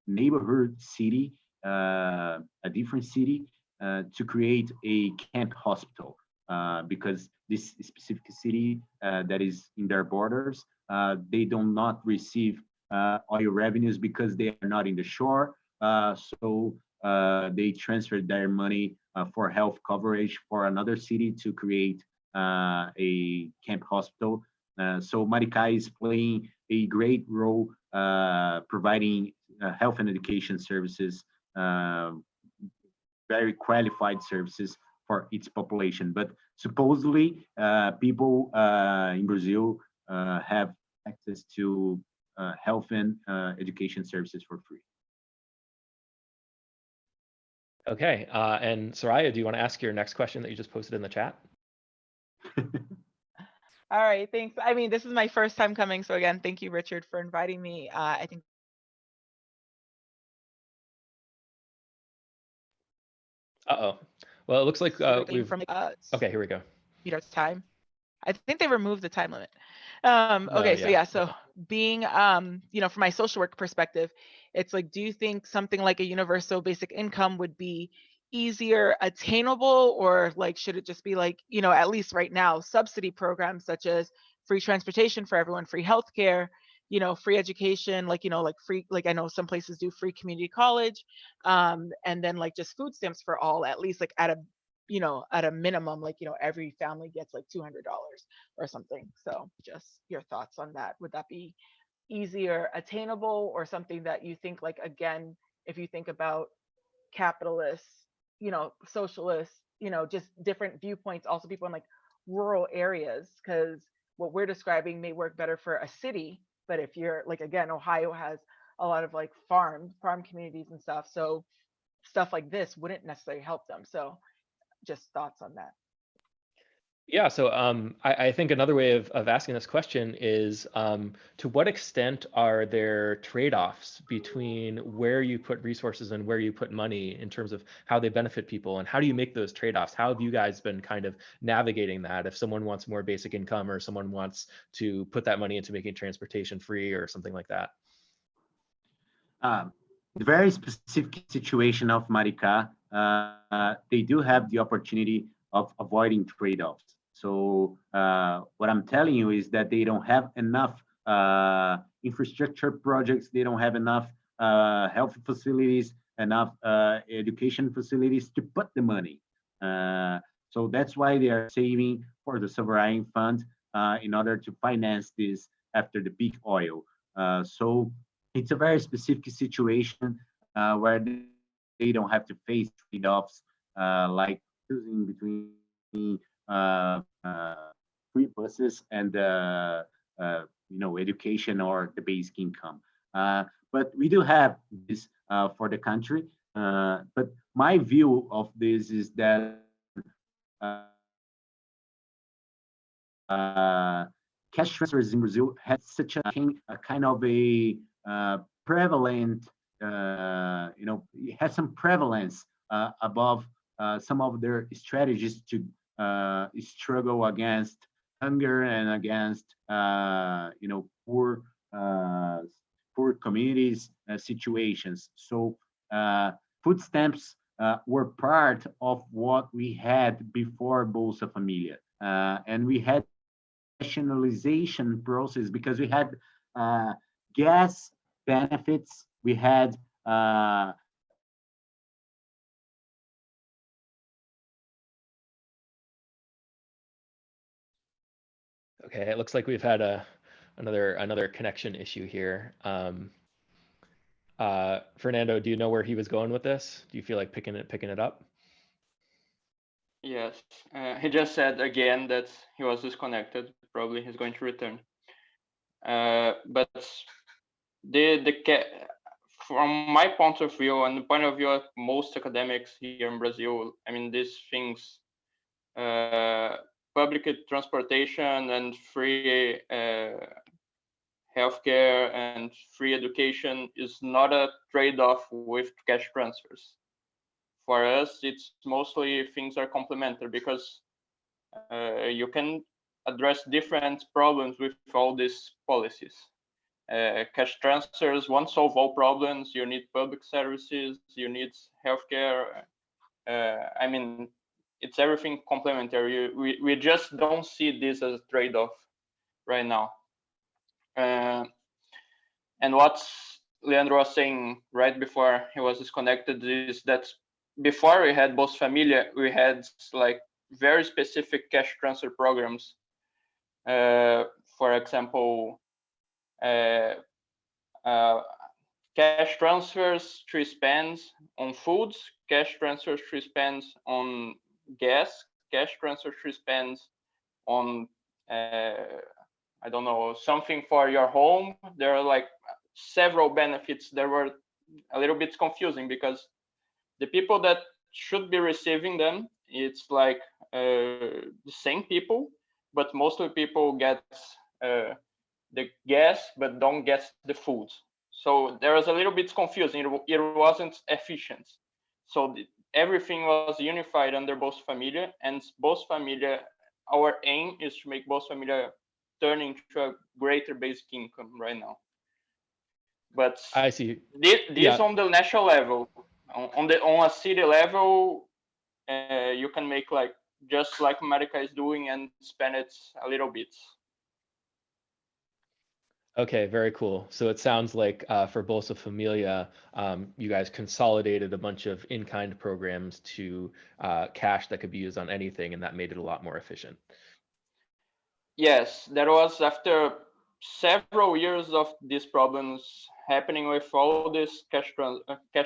neighborhood city, a different city, to create a camp hospital, because this specific city that is in their borders, they do not receive oil revenues because they are not in the shore. So they transferred their money for health coverage for another city to create a camp hospital. So Maricá is playing a great role providing health and education services, very qualified services for its population. But supposedly people in Brazil have access to health and education services for free. Okay, and Soraya, do you want to ask your next question that you just posted in the chat? All right, thanks. I mean, this is my first time coming, so again, thank you, Richard, for inviting me. I think Uh-oh. Well, it looks like we've, from okay, here we go. Meters time. I think they removed the time limit. No, Okay, so yeah. yeah, so being, you know, from my social work perspective, it's like, do you think something like a universal basic income would be easier attainable, or like, should it just be like, you know, at least right now, subsidy programs such as free transportation for everyone, free healthcare, you know, free education, like, you know, like free, like I know some places do free community college, and then like just food stamps for all, at least like at a, you know, at a minimum, like, you know, every family gets like $200 or something. So just your thoughts on that. Would that be easier attainable, or something that you think, like, again, if you think about capitalists, you know, socialists, you know, just different viewpoints, also people in like rural areas, because what we're describing may work better for a city, but if you're like, again, Ohio has a lot of like farm communities and stuff, so stuff like this wouldn't necessarily help them. So just thoughts on that. Yeah, so I think another way of asking this question is, to what extent are there trade-offs between where you put resources and where you put money in terms of how they benefit people, and how do you make those trade-offs? How have you guys been kind of navigating that if someone wants more basic income, or someone wants to put that money into making transportation free or something like that? The very specific situation of Maricá, they do have the opportunity of avoiding trade-offs. So what I'm telling you is that they don't have enough infrastructure projects. They don't have enough health facilities, enough education facilities to put the money. So that's why they are saving for the sovereign fund in order to finance this after the big oil. So it's a very specific situation where they don't have to face trade-offs like choosing between free buses and you know, education or the basic income. But we do have this for the country. But my view of this is that cash transfers in Brazil had such a kind of a prevalent, you know, it has some prevalence above some of their strategies to struggle against hunger and against you know, poor communities situations. So food stamps were part of what we had before Bolsa Familia, and we had nationalization process because we had gas benefits, we had Okay, it looks like we've had another connection issue here. Fernando, do you know where he was going with this? Do you feel like picking it up? Yes, he just said again that he was disconnected. Probably he's going to return. But from my point of view and the point of view of most academics here in Brazil, I mean, these things, public transportation and free healthcare and free education is not a trade-off with cash transfers. For us, it's mostly things are complementary, because you can address different problems with all these policies. Cash transfers won't solve all problems. You need public services, you need healthcare. I mean, it's everything complementary. We just don't see this as a trade-off right now. And what Leandro was saying right before he was disconnected is that before we had Bolsa Familia, we had like very specific cash transfer programs. For example, cash transfers to spend on foods, cash transfers to spend on gas, cash transfers to spend on I don't know, something for your home. There are like several benefits that were a little bit confusing, because the people that should be receiving them, it's like the same people, but mostly people get the gas but don't get the food. So there was a little bit confusing. It wasn't efficient. So everything was unified under Bolsa Familia, and Bolsa Familia, our aim is to make Bolsa Familia turn into a greater basic income right now. But I see. this Yeah. on the national level. On a city level, you can make like just like Maricá is doing and spend it a little bit. Okay, very cool. So it sounds like for Bolsa Familia, you guys consolidated a bunch of in-kind programs to cash that could be used on anything, and that made it a lot more efficient. Yes, that was after several years of these problems happening with all this cash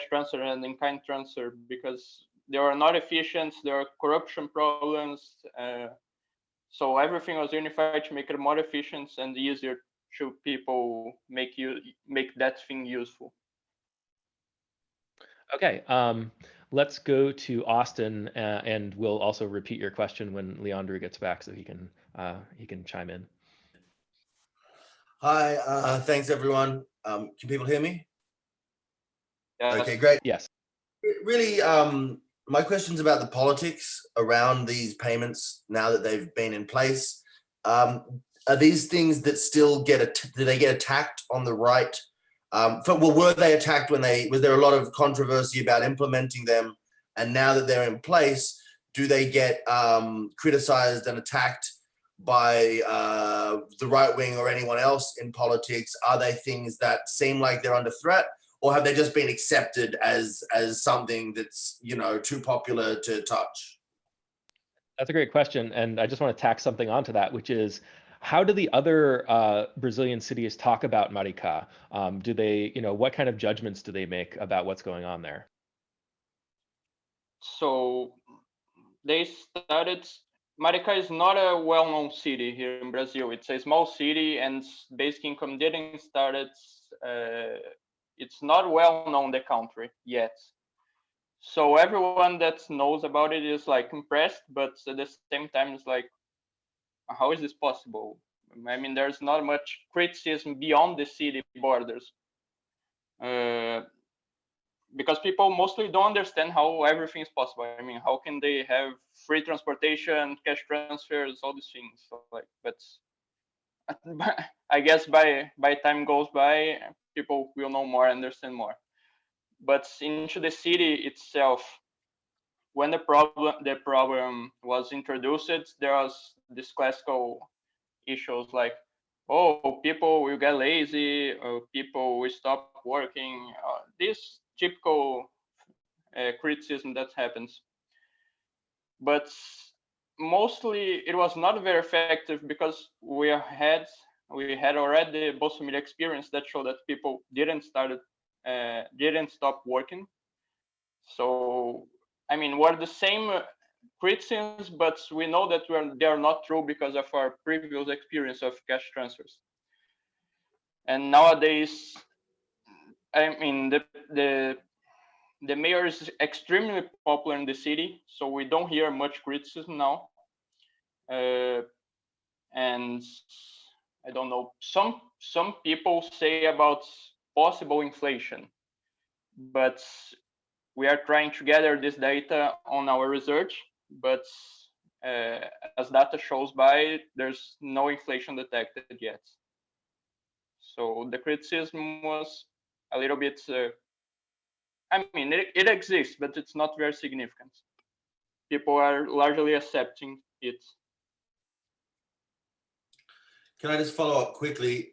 transfer and in-kind transfer, because they were not efficient, there are corruption problems. So everything was unified to make it more efficient and easier to people make that thing useful. Okay, let's go to Austin, and we'll also repeat your question when Leandro gets back, so he can chime in. Hi, thanks everyone. Can people hear me? Yes. Okay, great. Yes. Really, my question's about the politics around these payments now that they've been in place. Are these things that still do they get attacked on the right? Were they attacked when was there a lot of controversy about implementing them? And now that they're in place, do they get criticized and attacked by the right wing or anyone else in politics? Are they things that seem like they're under threat, or have they just been accepted as something that's, you know, too popular to touch? That's a great question, and I just want to tack something onto that, which is, how do the other Brazilian cities talk about Maricá? Do they, what kind of judgments do they make about what's going on there? So they started. Maricá is not a well-known city here in Brazil. It's a small city, and basic income didn't start. It's not well known the country yet. So everyone that knows about it is like impressed, but at the same time, it's like, how is this possible? I mean, there's not much criticism beyond the city borders, because people mostly don't understand how everything is possible. I mean, how can they have free transportation, cash transfers, all these things? So like, but I guess by time goes by, people will know more, understand more. But into the city itself, when the problem was introduced, there was this classical issues like, oh, people will get lazy, or people will stop working. This typical criticism that happens. But mostly it was not very effective, because we had already the Bolsa Familia experience that showed that people didn't stop working. So I mean, we're the same criticisms, but we know that they are not true because of our previous experience of cash transfers. And nowadays, I mean, the mayor is extremely popular in the city, so we don't hear much criticism now. And I don't know, some people say about possible inflation, but we are trying to gather this data on our research, but as data shows by, there's no inflation detected yet. So the criticism was a little bit, I mean, it exists, but it's not very significant. People are largely accepting it. Can I just follow up quickly?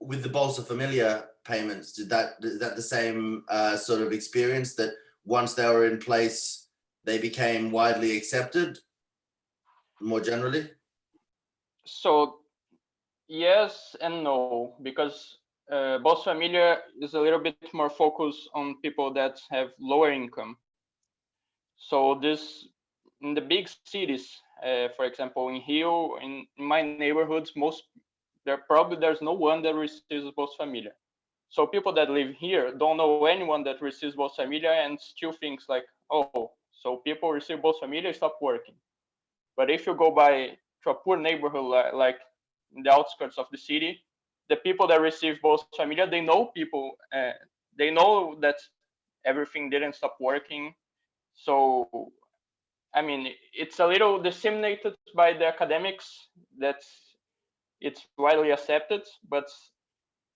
With the Bolsa Familia payments, is that the same sort of experience, that once they were in place, they became widely accepted more generally? So yes and no, because Bolsa Familia is a little bit more focused on people that have lower income. So this, in the big cities, for example, in Rio, in my neighborhoods, there's no one that receives Bolsa Familia. So people that live here don't know anyone that receives Bolsa Familia, and still thinks like, oh, so people receive Bolsa Familia, stop working. But if you go to a poor neighborhood like in the outskirts of the city, the people that receive Bolsa Familia, they know that everything didn't stop working. So, I mean, it's a little disseminated by the academics. It's widely accepted, but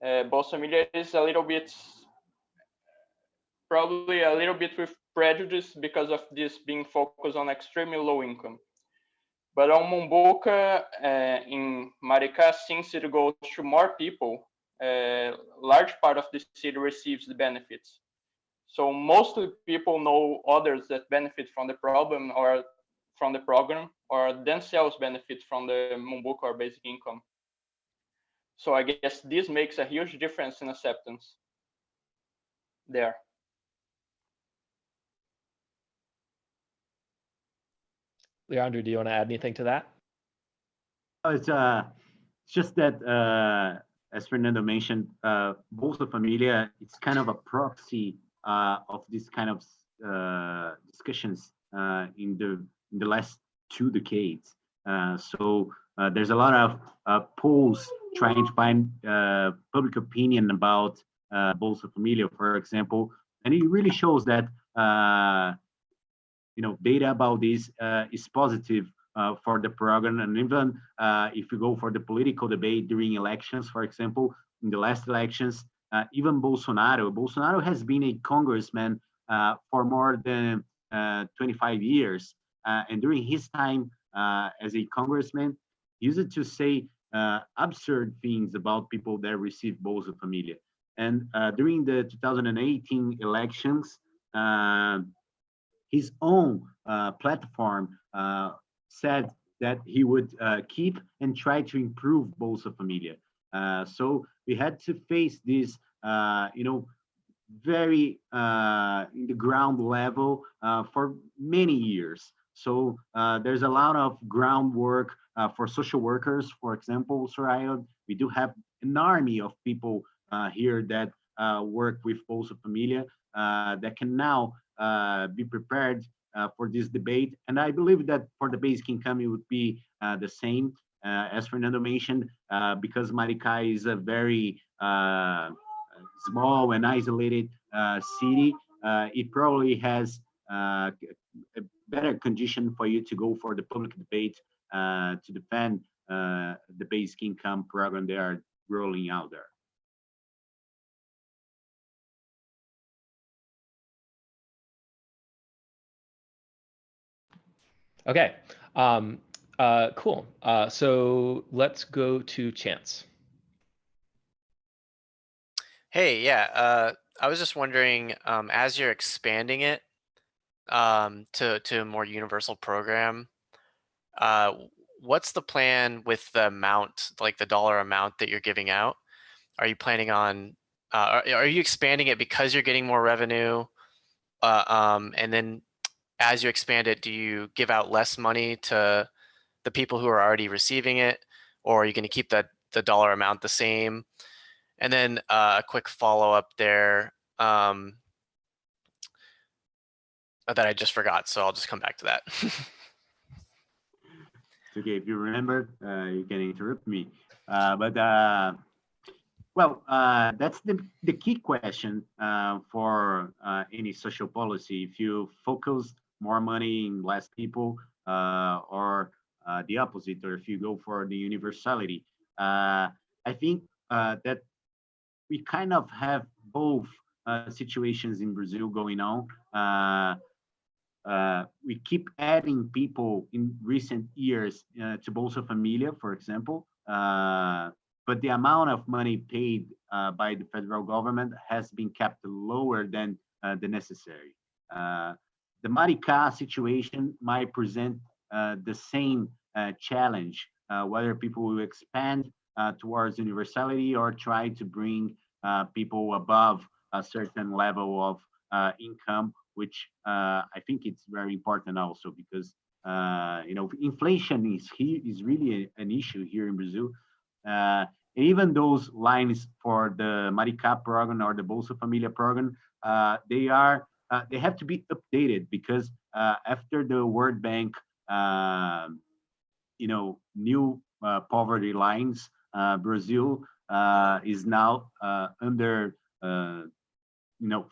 Bolsa Familia is a little bit, probably a little bit with prejudice because of this being focused on extremely low income. But on Mumbuca, in Maricá, since it goes to more people, large part of the city receives the benefits. So mostly people know others that benefit from the problem or from the program, or themselves benefit from the mumbuca or basic income. So I guess this makes a huge difference in acceptance there. Leandro, do you want to add anything to that? It's just that, as Fernando mentioned, Bolsa Familia, it's kind of a proxy of this kind of discussions in the last 2 decades. So there's a lot of polls trying to find public opinion about Bolsa Familia, for example, and it really shows that data about this is positive for the program. And even if you go for the political debate during elections, for example, in the last elections, even Bolsonaro has been a congressman for more than 25 years. And during his time as a congressman, he used to say absurd things about people that receive Bolsa Familia. And during the 2018 elections, his own platform said that he would keep and try to improve Bolsa Familia. So we had to face this, very in the ground level for many years. So there's a lot of groundwork for social workers, for example, Soraya. We do have an army of people here that work with Bolsa Familia that can now be prepared for this debate. And I believe that for the basic income, it would be the same. As Fernando mentioned, because Maricá is a very small and isolated city, it probably has a better condition for you to go for the public debate to defend the basic income program they are rolling out there. Okay, cool. So let's go to Chance. Hey, yeah, I was just wondering, as you're expanding it to a more universal program, what's the plan with the amount, like the dollar amount that you're giving out? Are you planning on, are you expanding it because you're getting more revenue? And then as you expand it, do you give out less money to the people who are already receiving it, or are you going to keep the dollar amount the same? And then a quick follow-up there that I just forgot, so I'll just come back to that. Okay, if you remember, you can interrupt me. That's the key question for any social policy. If you focus more money in less people, or the opposite, or if you go for the universality. I think that we kind of have both situations in Brazil going on. We keep adding people in recent years to Bolsa Familia, for example, but the amount of money paid by the federal government has been kept lower than the necessary. The Maricá situation might present the same challenge, whether people will expand towards universality or try to bring people above a certain level of income, which I think it's very important also because inflation is really an issue here in Brazil. Even those lines for the Maricá program or the Bolsa Familia program, they have to be updated because after the World Bank, new poverty lines, Brazil is now under,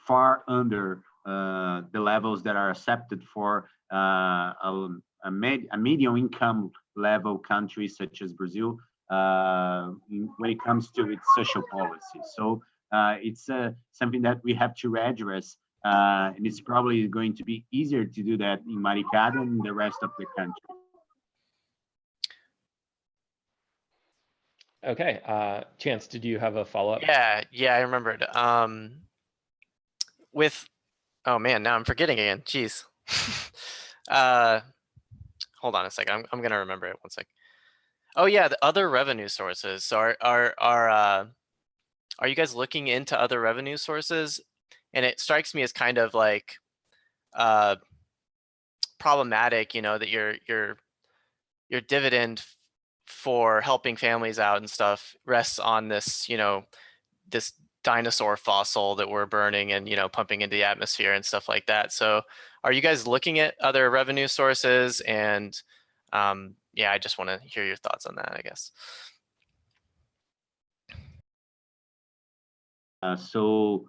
far under the levels that are accepted for a medium income level country such as Brazil when it comes to its social policy. So it's something that we have to address, and it's probably going to be easier to do that in Maricá than in the rest of the country. Okay, Chance, did you have a follow-up? Yeah, I remembered. Oh man, now I'm forgetting again. Jeez. Hold on a second. I'm gonna remember it. One sec. Oh yeah, the other revenue sources. So are you guys looking into other revenue sources? And it strikes me as kind of like problematic, that your dividend for helping families out and stuff rests on this, this dinosaur fossil that we're burning and, pumping into the atmosphere and stuff like that. So are you guys looking at other revenue sources? And yeah, I just want to hear your thoughts on that, I guess. So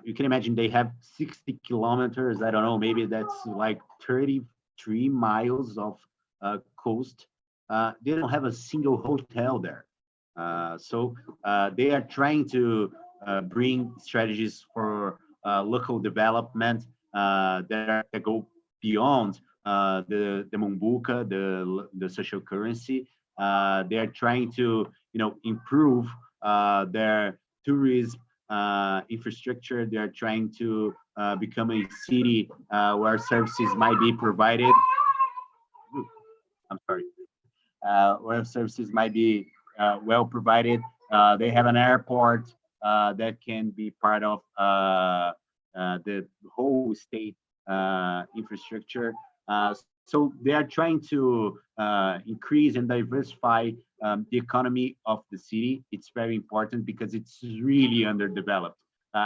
you can imagine they have 60 kilometers. I don't know, maybe that's like 33 miles of coast. They don't have a single hotel there. So they are trying to bring strategies for local development that go beyond the mumbuca, the social currency. They are trying to improve their tourism infrastructure. They are trying to become a city where services might be provided. I'm sorry. Where services might be well provided. They have an airport that can be part of the whole state infrastructure. So they are trying to increase and diversify the economy of the city. It's very important because it's really underdeveloped.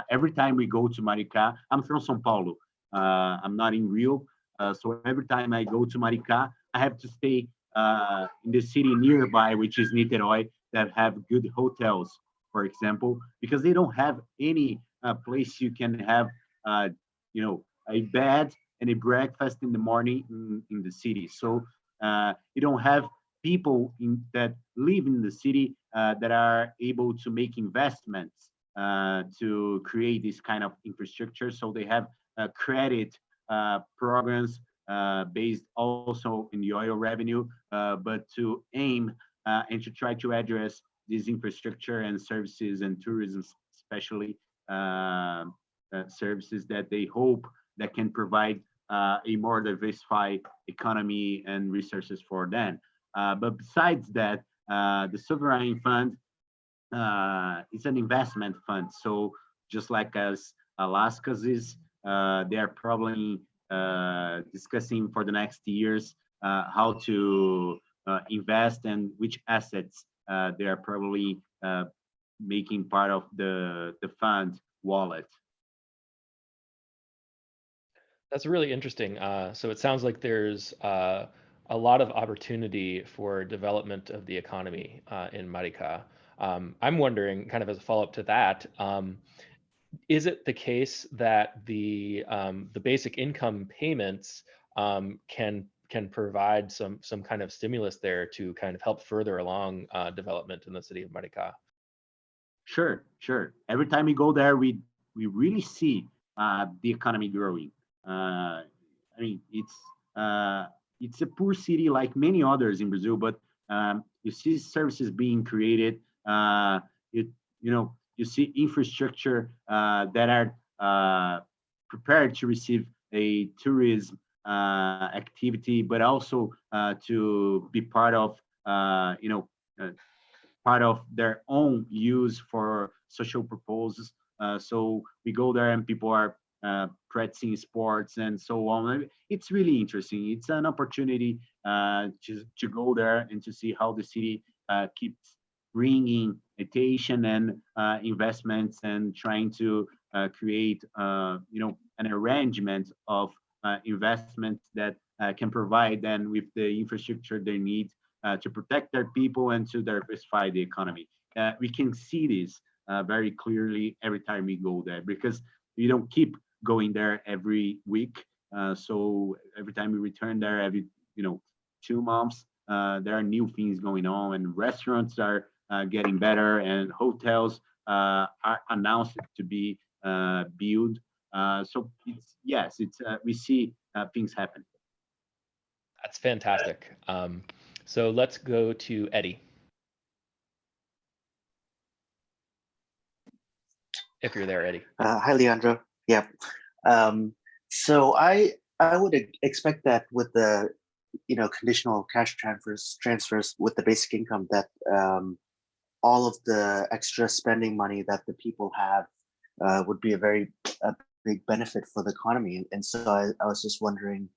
Every time we go to Maricá, I'm from São Paulo. I'm not in Rio. So every time I go to Maricá, I have to stay in the city nearby, which is Niterói, that have good hotels, for example, because they don't have any place you can have, a bed and a breakfast in the morning in the city. So you don't have people that live in the city that are able to make investments to create this kind of infrastructure. So they have credit programs based also in the oil revenue, but to aim and to try to address this infrastructure and services and tourism, especially services that they hope that can provide a more diversified economy and resources for them. But besides that, the sovereign fund is an investment fund. So just like as Alaska's is, they are probably discussing for the next years how to invest and which assets they are probably making part of the fund wallet. That's really interesting. So it sounds like there's a lot of opportunity for development of the economy in Maricá. I'm wondering, kind of as a follow-up to that, is it the case that the basic income payments can provide some kind of stimulus there to kind of help further along development in the city of Maricá? Sure. Every time we go there, we really see the economy growing. I mean, it's a poor city like many others in Brazil, but you see services being created. You see infrastructure that are prepared to receive a tourism activity, but also to be part of part of their own use for social purposes. So we go there and people are practicing sports and so on. It's really interesting. It's an opportunity to go there and to see how the city keeps bringing attention and investments and trying to create an arrangement of investments that can provide them with the infrastructure they need to protect their people and to diversify the economy. We can see this very clearly every time we go there, because we don't keep going there every week. So every time we return there, every 2 months, there are new things going on, and restaurants are getting better, and hotels are announced to be built. So we see things happen. That's fantastic. So let's go to Eddie. If you're there, Eddie. Hi, Leandro. Yeah. So I would expect that with the conditional cash transfers with the basic income, that all of the extra spending money that the people have would be a big benefit for the economy. And so I was just wondering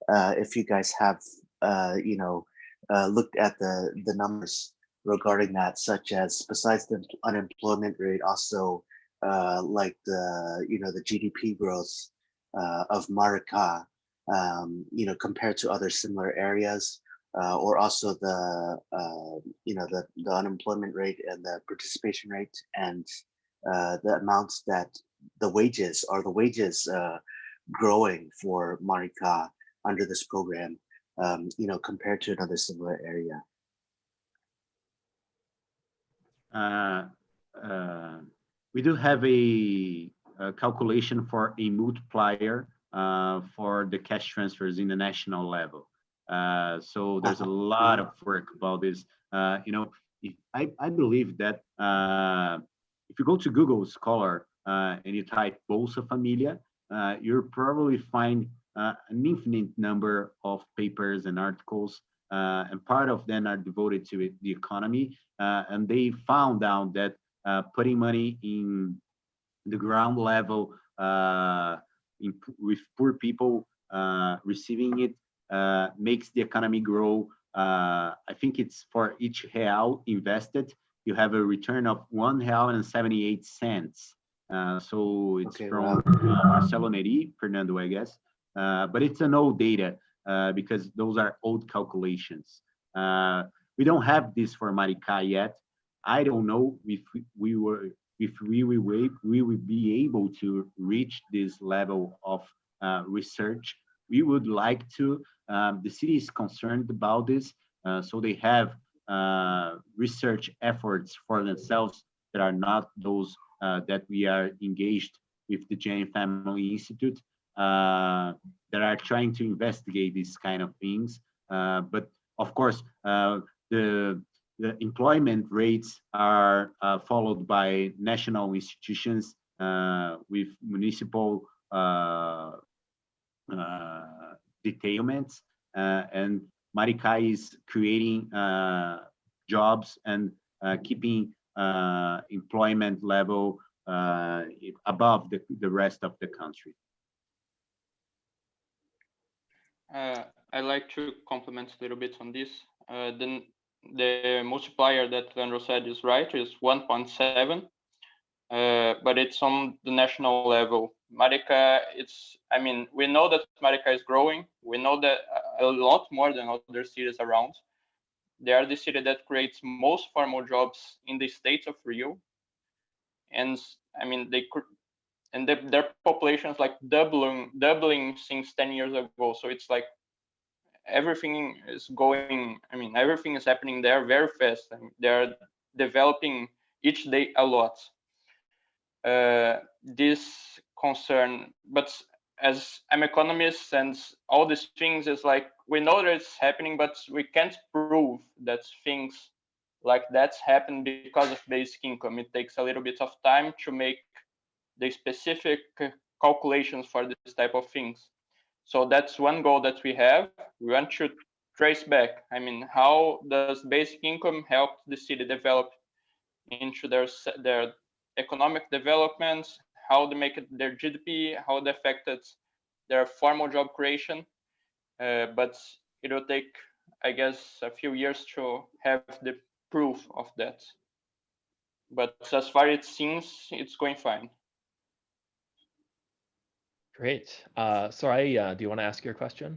if you guys have looked at the numbers regarding that, such as besides the unemployment rate, also like the GDP growth of Maricá, compared to other similar areas, or also the unemployment rate and the participation rate, and the amounts that the wages growing for Maricá under this program, compared to another similar area. We do have a calculation for a multiplier for the cash transfers in the national level. So there's a lot of work about this. I believe that if you go to Google Scholar and you type Bolsa Familia, you'll probably find an infinite number of papers and articles, and part of them are devoted to the economy. And they found out that putting money in the ground level with poor people receiving it makes the economy grow. I think it's for each real invested, you have a return of R$1.78. So it's from Marcelo Neri, Fernando, I guess. But it's an old data because those are old calculations. We don't have this for Maricá yet. I don't know if we will be able to reach this level of research. We would like to. The city is concerned about this, so they have research efforts for themselves that are not those that we are engaged with the Jane Family Institute, that are trying to investigate these kind of things. But of course, the employment rates are followed by national institutions with municipal detailments, and Maricá is creating jobs and keeping employment level above the rest of the country. I like to complement a little bit on this. Then the multiplier that Leandro said is right, is 1.7, but it's on the national level. Maricá, we know that Maricá is growing. We know that a lot more than other cities around. They are the city that creates most formal jobs in the state of Rio, and their population is like doubling since 10 years ago. So it's like everything is going. Everything is happening there very fast. They're developing each day a lot. This concern, but as I'm economist and all these things, is like we know that it's happening, but we can't prove that things like that's happen because of basic income. It takes a little bit of time to make the specific calculations for this type of things. So that's one goal that we have. We want to trace back. How does basic income help the city develop into their economic developments? How they make it their GDP? How they affected their formal job creation? But it will take, I guess, a few years to have the proof of that. But as far as it seems, it's going fine. Great. Soraya, do you want to ask your question?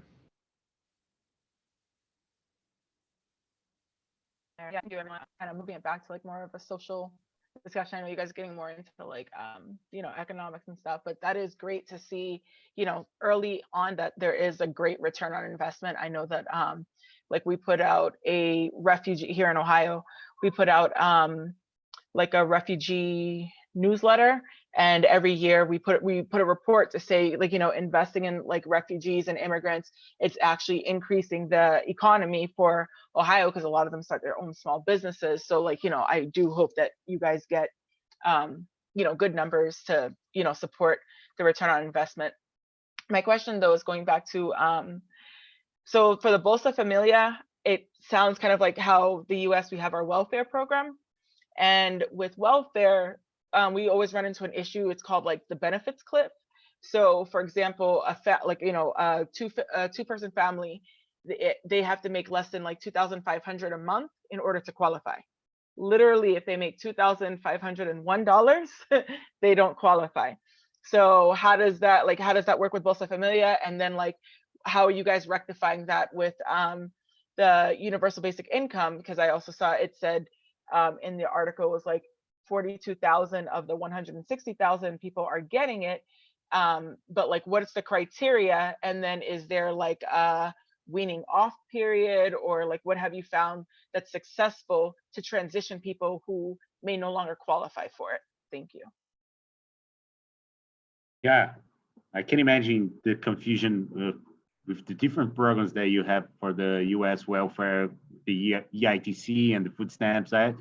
Yeah, I'm kind of moving it back to like more of a social discussion. I know you guys are getting more into like you know, economics and stuff, but that is great to see, you know, early on that there is a great return on investment. I know that like we put out a refugee here in Ohio, we put out like a refugee newsletter, and every year we put a report to say, like, you know, investing in like refugees and immigrants, it's actually increasing the economy for Ohio, because a lot of them start their own small businesses. So like, you know, I do hope that you guys get you know, good numbers to, you know, support the return on investment. My question though is going back to so for the Bolsa Familia, it sounds kind of like how the US, we have our welfare program. And with welfare, we always run into an issue. It's called like the benefits cliff. So for example, like, you know, a two-person family, they have to make less than like $2,500 a month in order to qualify. Literally, if they make $2,501, they don't qualify. So how does that work with Bolsa Familia? And then like, how are you guys rectifying that with the universal basic income? Because I also saw it said in the article was like 42,000 of the 160,000 people are getting it. But like, what's the criteria? And then is there like a weaning off period, or like what have you found that's successful to transition people who may no longer qualify for it? Thank you. Yeah, I can imagine the confusion with the different programs that you have for the U.S. welfare, the EITC and the food stamps. I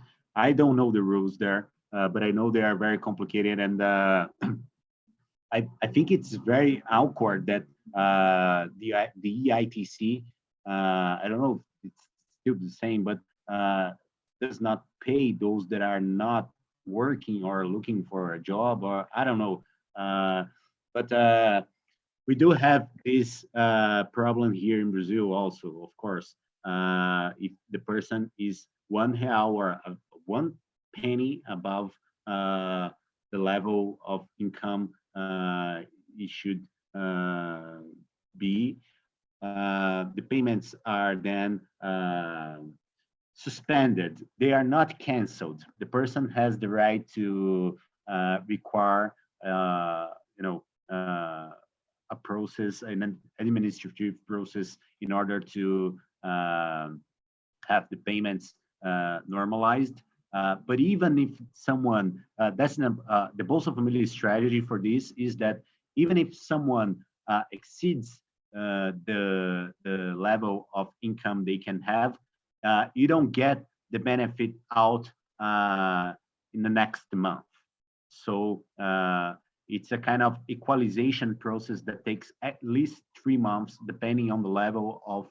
don't know the rules there, but I know they are very complicated, and I think it's very awkward that the EITC, I don't know if it's still the same, but does not pay those that are not working or looking for a job, or I don't know. But we do have this problem here in Brazil also, of course. If the person is £1 or 1 penny above the level of income it should be, the payments are then suspended. They are not canceled. The person has the right to require, you know, a process, an administrative process, in order to have the payments normalized. But even if someone, that's not, the Bolsa Familia strategy for this is that even if someone exceeds the level of income they can have, you don't get the benefit out in the next month. So it's a kind of equalization process that takes at least 3 months, depending on the level of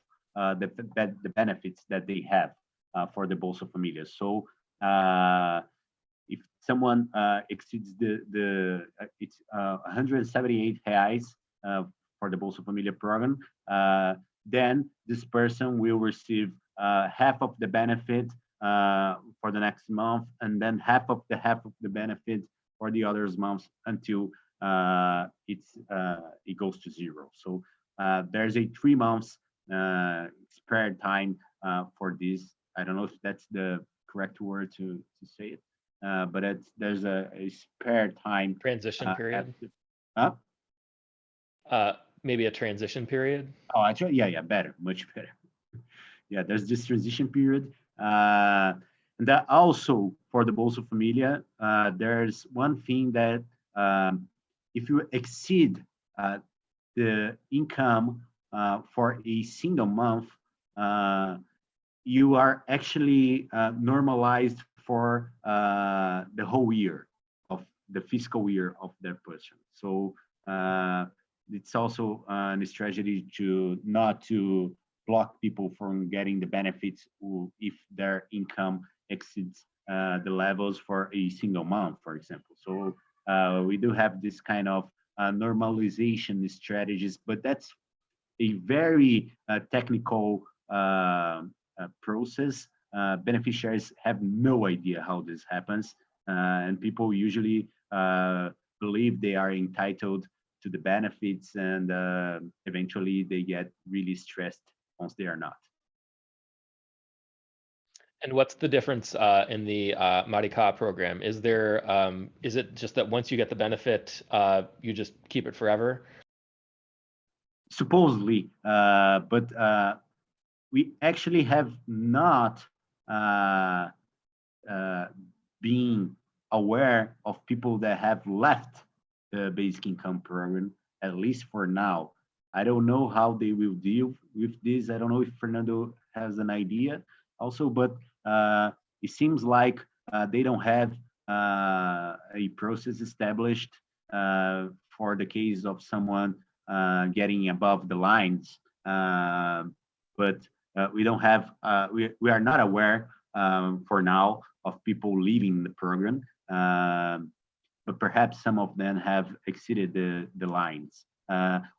the benefits that they have for the Bolsa Familia. So if someone exceeds it's 178 reais for the Bolsa Familia program, then this person will receive half of the benefit for the next month, and then half of the benefit for the others months until it goes to zero. So there's a 3 months spare time for this. I don't know if that's the correct word to say it, but there's a spare time. Transition period. Maybe a transition period. Oh, actually, yeah, better, much better. Yeah, there's this transition period. And that also for the Bolsa Familia, there's one thing that if you exceed the income for a single month, you are actually normalized for the whole year of the fiscal year of that person. So it's also a strategy not to block people from getting the benefits if their income exceeds the levels for a single month, for example. So we do have this kind of normalization strategies, but that's a very technical process. Beneficiaries have no idea how this happens, and people usually believe they are entitled to the benefits, and eventually they get really stressed once they are not. And what's the difference in the Maricá program? Is there is it just that once you get the benefit, you just keep it forever? Supposedly, but we actually have not been aware of people that have left the basic income program, at least for now. I don't know how they will deal with this. I don't know if Fernando has an idea also, but it seems like they don't have a process established for the case of someone getting above the lines. But we don't have, we are not aware for now of people leaving the program, but perhaps some of them have exceeded the lines.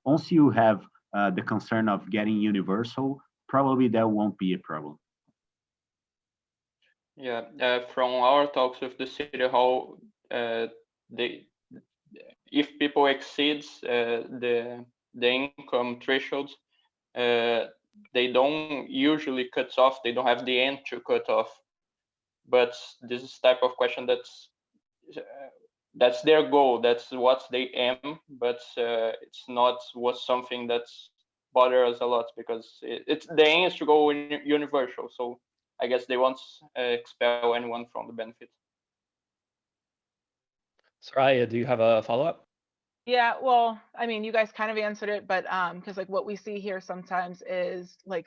Once you have the concern of getting universal, probably that won't be a problem. Yeah, from our talks with the city hall, if people exceeds the income thresholds, they don't usually cut off. They don't have the end to cut off. But this is type of question that's their goal. That's what they aim. But it's not something that's bother us a lot, because it's the aim is to go universal. So I guess they won't expel anyone from the benefit. Soraya, do you have a follow-up? Yeah, well, I mean, you guys kind of answered it, but because like what we see here sometimes is like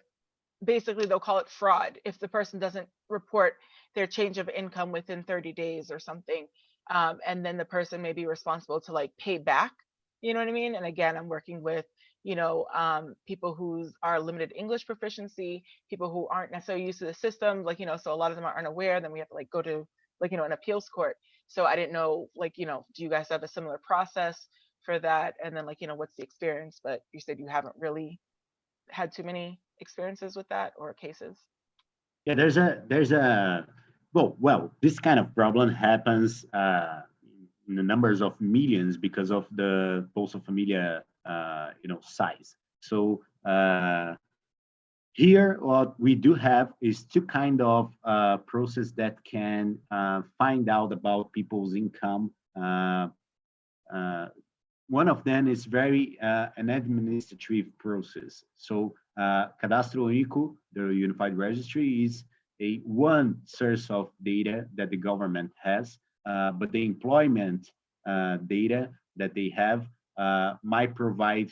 basically they'll call it fraud if the person doesn't report their change of income within 30 days or something, and then the person may be responsible to like pay back. You know what I mean? And again, I'm working with people who are limited English proficiency, people who aren't necessarily used to the system, like so a lot of them are unaware. Then we have to like go to like an appeals court. So I didn't know, like do you guys have a similar process for that? And then like what's the experience? But you said you haven't really had too many experiences with that or cases. Yeah, there's a well, this kind of problem happens in the numbers of millions because of the Bolsa Familia size. So here what we do have is two kind of process that can find out about people's income. One of them is very an administrative process. So Cadastro Único, the Unified Registry, is one source of data that the government has, but the employment data that they have might provide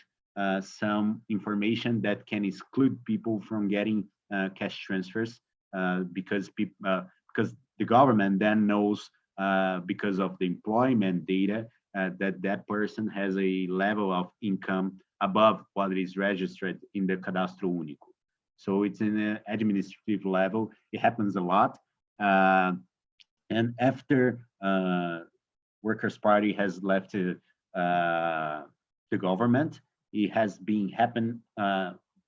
some information that can exclude people from getting cash transfers because the government then knows because of the employment data that person has a level of income above what is registered in the Cadastro Único. So it's in an administrative level. It happens a lot. And after Workers' Party has left the government, it has been happen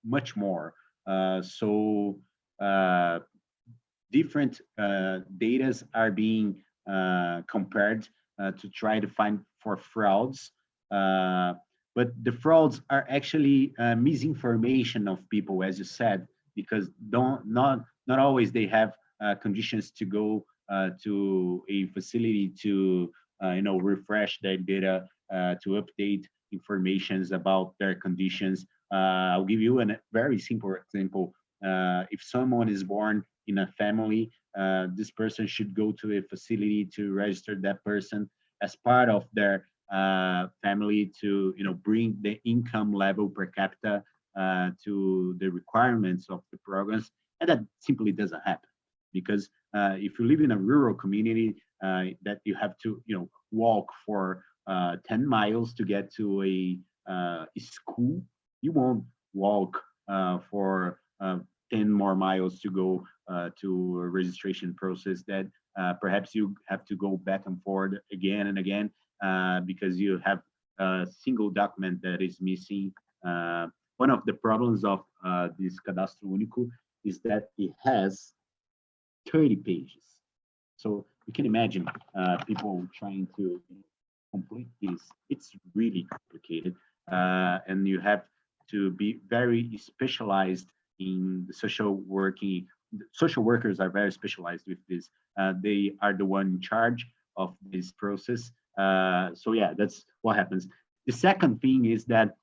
much more. So different data are being compared to try to find for frauds. But the frauds are actually misinformation of people, as you said, because not always they have conditions to go to a facility to refresh their data, to update informations about their conditions. I'll give you a very simple example. If someone is born in a family, this person should go to a facility to register that person as part of their family to bring the income level per capita to the requirements of the programs, and that simply doesn't happen because if you live in a rural community that you have to walk for 10 miles to get to a school, you won't walk for 10 more miles to go to a registration process that perhaps you have to go back and forth again and again because you have a single document that is missing. One of the problems of this Cadastro Único is that it has 30 pages. So you can imagine people trying to complete this. It's really complicated. And you have to be very specialized in the social working social workers are very specialized with this. They are the one in charge of this process. So yeah, that's what happens. The second thing is that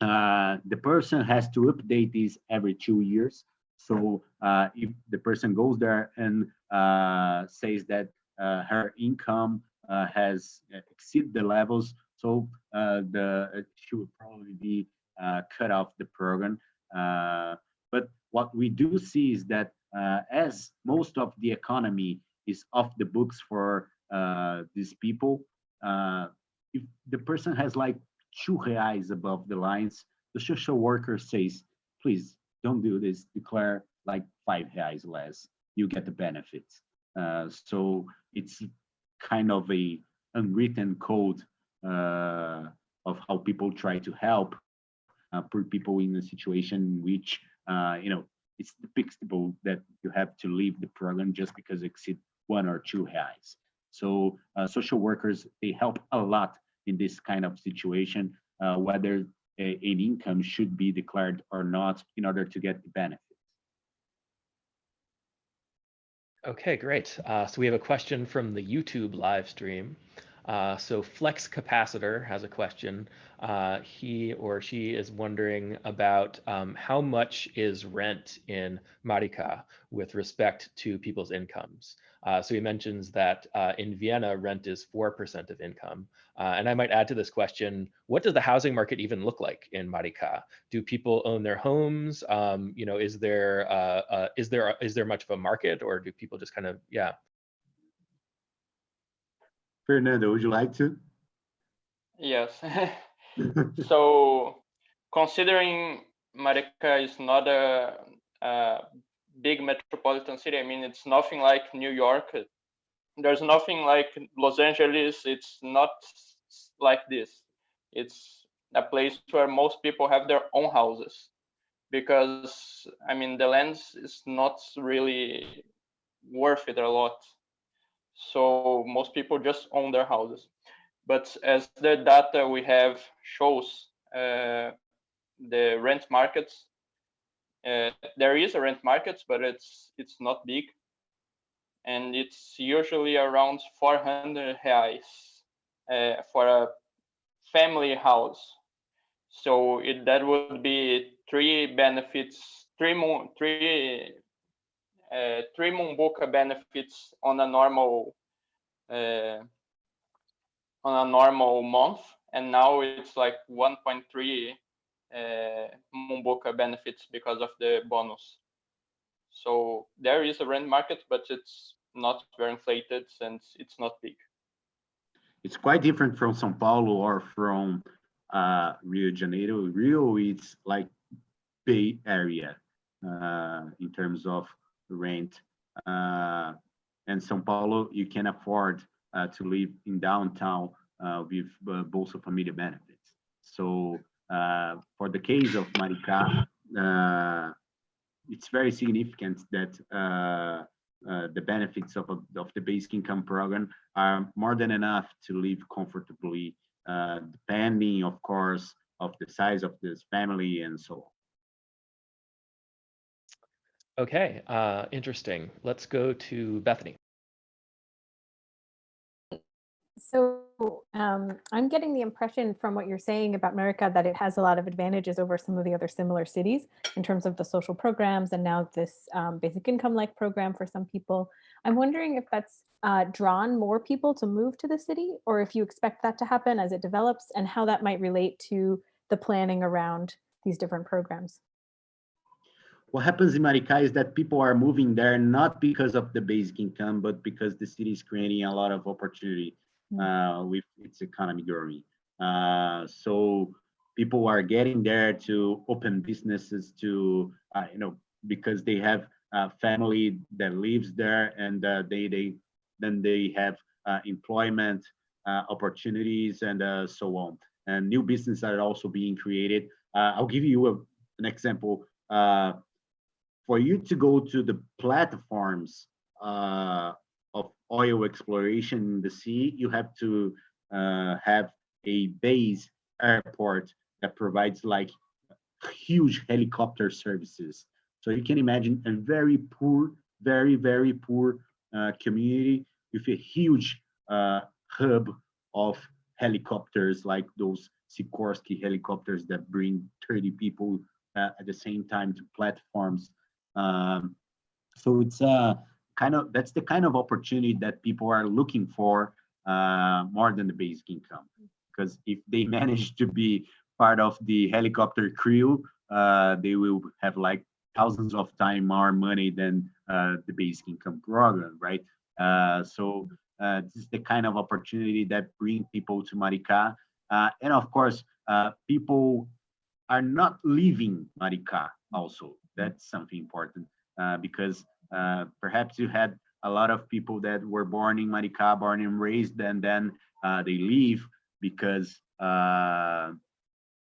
the person has to update this every 2 years. So if the person goes there and says that her income has exceeded the levels, so she will probably be cut off the program. But what we do see is that as most of the economy is off the books for these people, if the person has like R$2 above the lines, the social worker says, please don't do this, declare like R$5 less, you get the benefits. So it's kind of a unwritten code of how people try to help poor people in a situation in which it's depictable that you have to leave the program just because you exceed R$1 or R$2. So social workers, they help a lot in this kind of situation, whether an income should be declared or not in order to get the benefits. Okay, great. So we have a question from the YouTube live stream. So Flex Capacitor has a question. He or she is wondering about how much is rent in Maricá with respect to people's incomes. So he mentions that in Vienna, rent is 4% of income. And I might add to this question, what does the housing market even look like in Maricá? Do people own their homes? Is there much of a market, or do people just kind of, yeah. Fernando, would you like to? Yes. So considering Maricá is not a big metropolitan city, I mean, it's nothing like New York. There's nothing like Los Angeles. It's not like this. It's a place where most people have their own houses because, I mean, the land is not really worth it a lot. So most people just own their houses. But as the data we have shows, the rent markets, there is a rent market, but it's not big, and it's usually around R$400 for a family house. So that would be three benefits, three mumbuca benefits on a normal month, and now it's like 1.3 mumbuca benefits because of the bonus. So there is a rent market, but it's not very inflated and it's not big. It's quite different from São Paulo or from Rio de Janeiro. Rio, it's like Bay Area in terms of rent. And São Paulo, you can afford to live in downtown with Bolsa Família benefits. So for the case of Maricá, it's very significant that the benefits of the basic income program are more than enough to live comfortably, depending, of course, of the size of this family and so on. Okay, interesting. Let's go to Bethany. So I'm getting the impression from what you're saying about Maricá that it has a lot of advantages over some of the other similar cities in terms of the social programs and now this basic income-like program for some people. I'm wondering if that's drawn more people to move to the city, or if you expect that to happen as it develops, and how that might relate to the planning around these different programs. What happens in Maricá is that people are moving there not because of the basic income, but because the city is creating a lot of opportunity with its economy growing. So people are getting there to open businesses to, because they have a family that lives there, and then they have employment opportunities and so on. And new businesses are also being created. I'll give you an example. For you to go to the platforms of oil exploration in the sea, you have to have a base airport that provides like huge helicopter services So you can imagine a very poor, very poor community with a huge hub of helicopters, like those Sikorsky helicopters that bring 30 people at the same time to platforms. So it's that's the kind of opportunity that people are looking for more than the basic income. Because if they manage to be part of the helicopter crew, they will have like thousands of times more money than the basic income program, right? So this is the kind of opportunity that bring people to Maricá. And of course, people are not leaving Maricá also. That's something important because perhaps you had a lot of people that were born in Maricá, born and raised, and then they leave because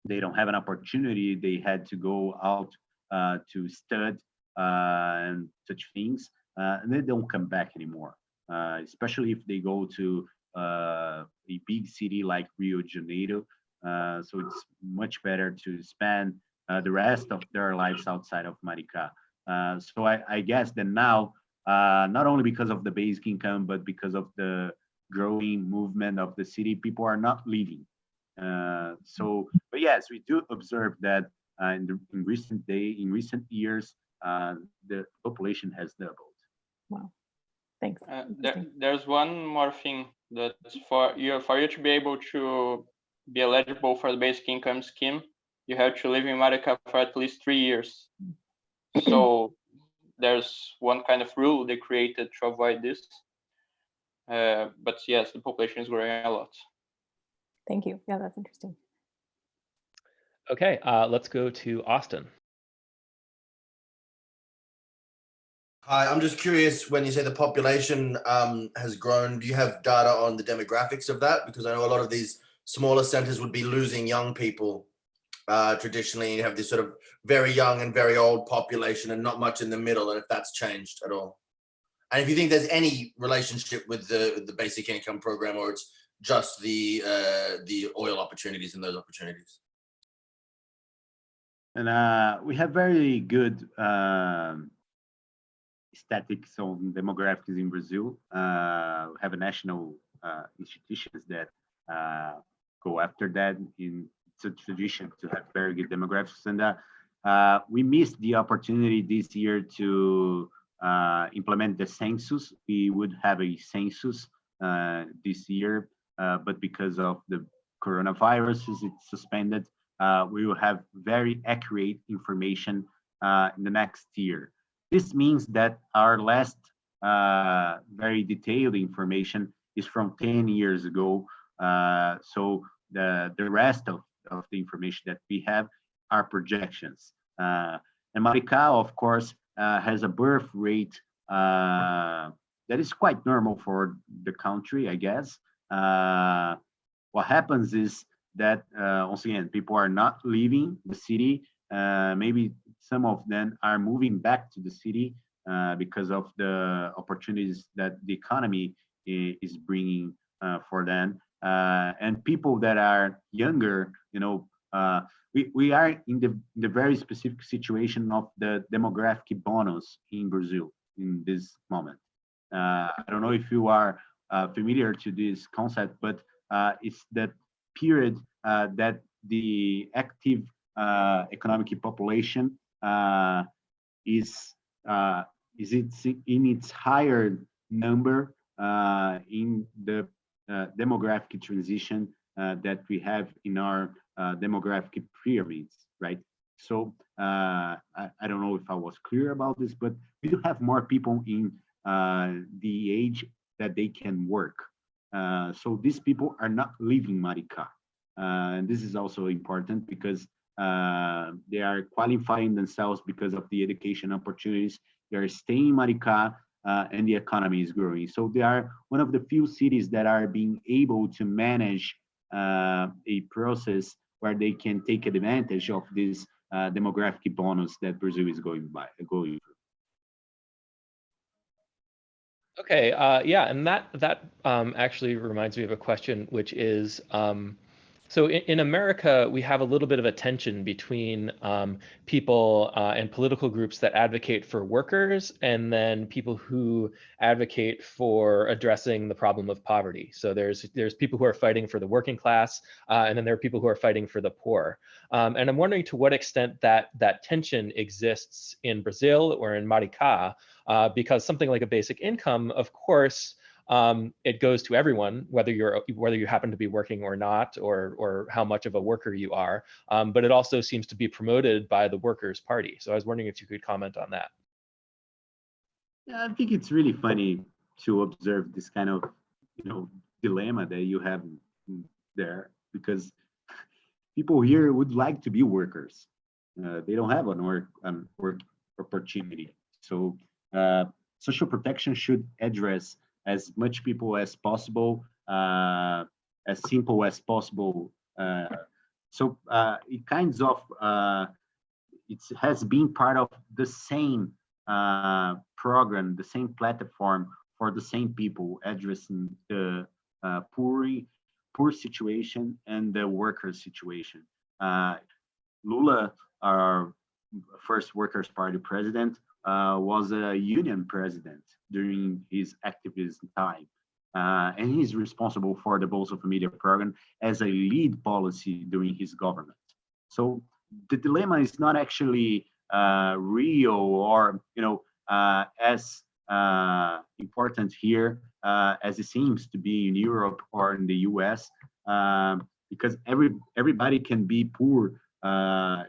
they don't have an opportunity. They had to go out to stud and such things, and they don't come back anymore. Especially if they go to a big city like Rio de Janeiro. So it's much better to spend the rest of their lives outside of Maricá. So I guess that now, not only because of the basic income, but because of the growing movement of the city, people are not leaving. But yes, we do observe that in recent years, the population has doubled. Wow, thanks. There's one more thing that's for you to be able to be eligible for the basic income scheme, you have to live in Maricá for at least 3 years. So there's one kind of rule they created to avoid this. But yes, the population is growing a lot. Thank you. Yeah, that's interesting. Okay, let's go to Austin. Hi, I'm just curious, when you say the population has grown, do you have data on the demographics of that? Because I know a lot of these smaller centers would be losing young people. Traditionally, you have this sort of very young and very old population and not much in the middle, and if that's changed at all. And if you think there's any relationship with the basic income program, or it's just the oil opportunities and those opportunities. And we have very good statistics on demographics in Brazil. We have a national institutions that go after that. It's a tradition to have very good demographics, and we missed the opportunity this year to implement the census. We would have a census this year, but because of the coronavirus, it's suspended. We will have very accurate information in the next year. This means that our last very detailed information is from 10 years ago. So the rest of the information that we have are projections. And Maricá, of course, has a birth rate that is quite normal for the country, I guess. What happens is that, once again, people are not leaving the city. Maybe some of them are moving back to the city because of the opportunities that the economy is bringing for them. And people that are younger, we are in the very specific situation of the demographic bonus in Brazil in this moment. I don't know if you are familiar to this concept, but it's that period that the active economic population is in its higher number in the demographic transition that we have in our demographic pyramids, right? So I don't know if I was clear about this, but we do have more people in the age that they can work. So these people are not leaving Maricá. And this is also important because they are qualifying themselves because of the education opportunities. They are staying in Maricá, and the economy is growing. So they are one of the few cities that are being able to manage a process where they can take advantage of this demographic bonus that Brazil is going through. Okay, yeah, and that actually reminds me of a question, which is, So in America, we have a little bit of a tension between people and political groups that advocate for workers and then people who advocate for addressing the problem of poverty. So there's people who are fighting for the working class, and then there are people who are fighting for the poor. And I'm wondering to what extent that tension exists in Brazil or in Maricá, because something like a basic income, of course, it goes to everyone, whether you happen to be working or not, or how much of a worker you are. But it also seems to be promoted by the Workers' Party. So I was wondering if you could comment on that. Yeah, I think it's really funny to observe this kind of, dilemma that you have there, because people here would like to be workers. They don't have an work opportunity. So social protection should address as much people as possible, as simple as possible. So it kinds of, it has been part of the same program, the same platform for the same people, addressing the poor situation and the worker situation. Lula, our first Workers' Party president, was a union president during his activism time. And he's responsible for the Bolsa Família program as a lead policy during his government. So the dilemma is not actually real or as important here as it seems to be in Europe or in the US, because everybody can be poor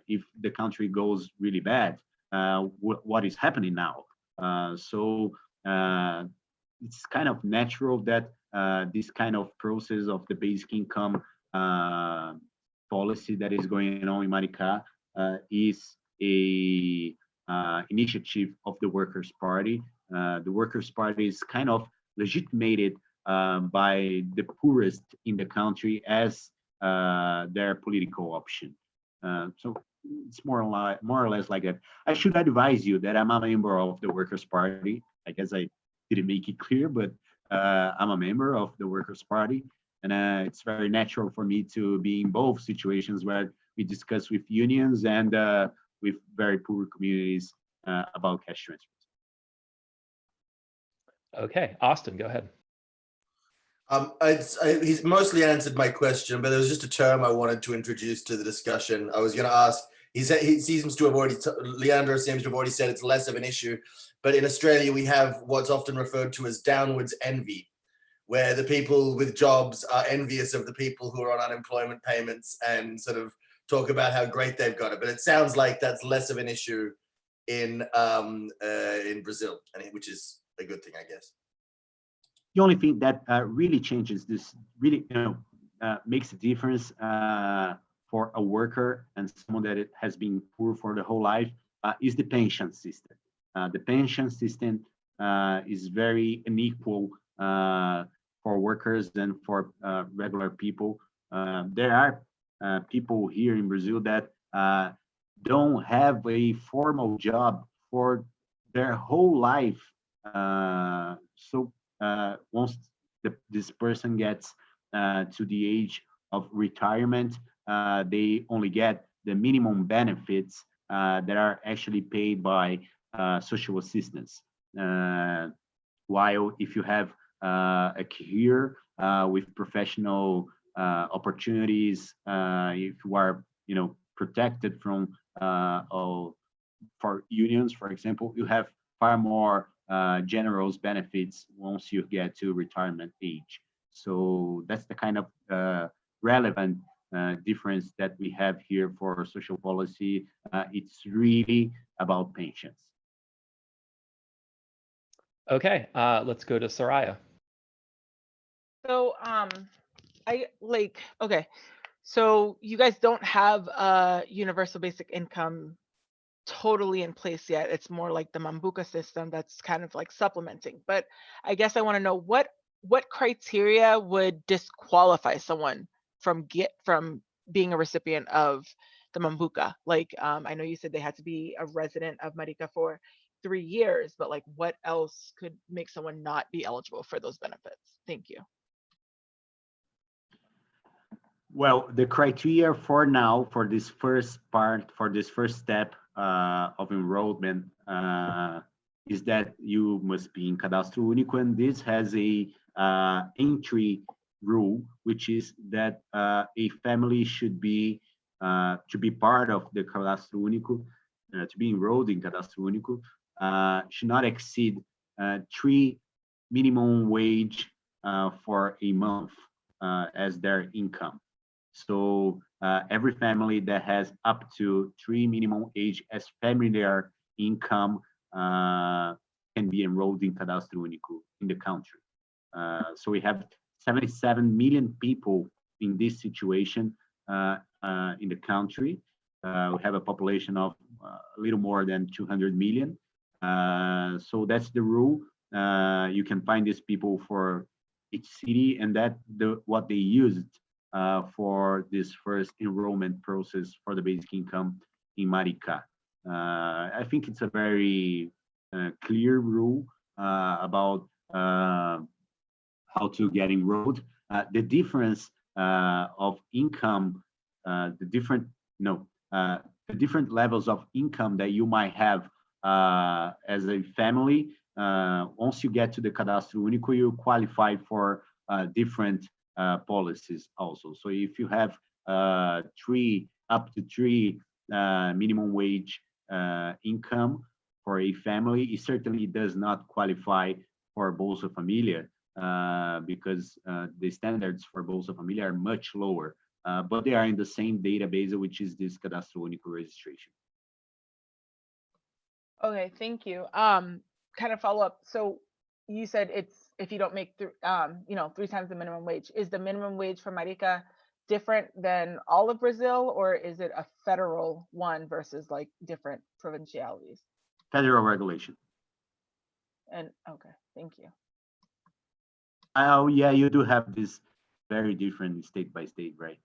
if the country goes really bad. What is happening now? So it's kind of natural that this kind of process of the basic income policy that is going on in Maricá is a initiative of the Workers' Party. The Workers' Party is kind of legitimated by the poorest in the country as their political option. So it's more or less like that. I should advise you that I'm a member of the Workers' Party. I guess I didn't make it clear, but I'm a member of the Workers' Party. And it's very natural for me to be in both situations where we discuss with unions and with very poor communities about cash transfers. Okay, Austin, go ahead. He's mostly answered my question, but there was just a term I wanted to introduce to the discussion. I was going to ask, he seems to have already, Leandro seems to have already said it's less of an issue, but in Australia we have what's often referred to as downwards envy, where the people with jobs are envious of the people who are on unemployment payments and sort of talk about how great they've got it. But it sounds like that's less of an issue in Brazil, which is a good thing, I guess. The only thing that really changes this, really makes a difference for a worker and someone that has been poor for the whole life is the pension system. The pension system is very unequal for workers than for regular people. There are people here in Brazil that don't have a formal job for their whole life. So once this person gets to the age of retirement, they only get the minimum benefits that are actually paid by social assistance. While if you have a career with professional opportunities, if you are protected from for unions, for example, you have far more generous benefits once you get to retirement age. So that's the kind of relevant difference that we have here for social policy. It's really about pensions. Okay, let's go to Soraya. So okay, so you guys don't have a universal basic income totally in place yet. It's more like the mumbuca system that's kind of like supplementing. But I guess I want to know what criteria would disqualify someone from being a recipient of the mumbuca. Like I know you said they had to be a resident of Maricá for 3 years, but like what else could make someone not be eligible for those benefits? Thank you. Well, the criteria for now, for this first part, for this first step of enrollment, is that you must be in Cadastro Único, and this has a entry rule, which is that a family should be to be part of the Cadastro Único, to be enrolled in Cadastro Único, should not exceed 3 minimum wage for a month as their income. So every family that has up to 3 minimum age as familiar income can be enrolled in Cadastro Único in the country. So we have 77 million people in this situation in the country. We have a population of a little more than 200 million. So that's the rule. You can find these people for each city, and that what they used for this first enrollment process for the basic income in Maricá. I think it's a very clear rule about how to get enrolled. The difference of income, the different levels of income that you might have as a family. Once you get to the Cadastro Único, you qualify for different policies also. So if you have up to three minimum wage income for a family, it certainly does not qualify for Bolsa Família because the standards for Bolsa Família are much lower, but they are in the same database, which is this Cadastro Único registration. Okay, thank you. Kind of follow up. So you said it's if you don't make 3 times the minimum wage. Is the minimum wage for Maricá different than all of Brazil, or is it a federal one versus like different provincialities? Federal regulation. And okay, thank you. Oh yeah, you do have this very different state by state, right?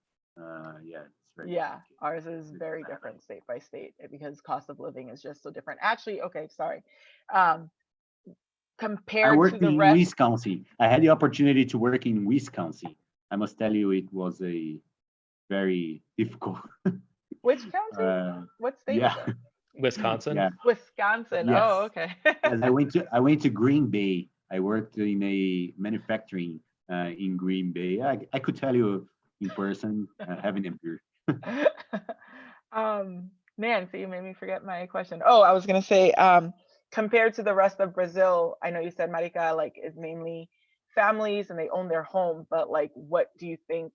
Yeah, it's very ours is very different state by state because cost of living is just so different. Actually, okay, sorry. Compared I worked to the in rest, Wisconsin. I had the opportunity to work in Wisconsin. I must tell you, it was a very difficult. Which county? What state is it? Wisconsin. Yeah. Wisconsin. Yes. Oh, okay. Yes, I went to Green Bay. I worked in a manufacturing in Green Bay. I could tell you in person, having them here. Man, so you made me forget my question. Oh, I was gonna say, compared to the rest of Brazil, I know you said Maricá like is mainly families and they own their home, but like, what do you think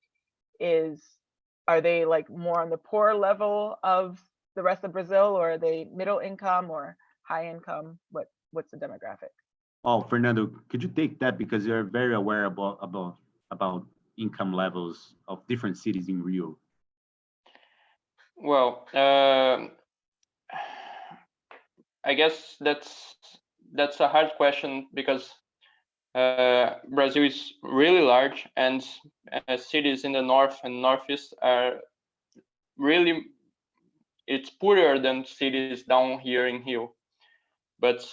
are they like more on the poor level of the rest of Brazil, or are they middle income or high income? What's the demographic? Oh, Fernando, could you take that because you're very aware about income levels of different cities in Rio? Well, I guess that's a hard question because Brazil is really large, and cities in the north and northeast are really, it's poorer than cities down here in Rio. But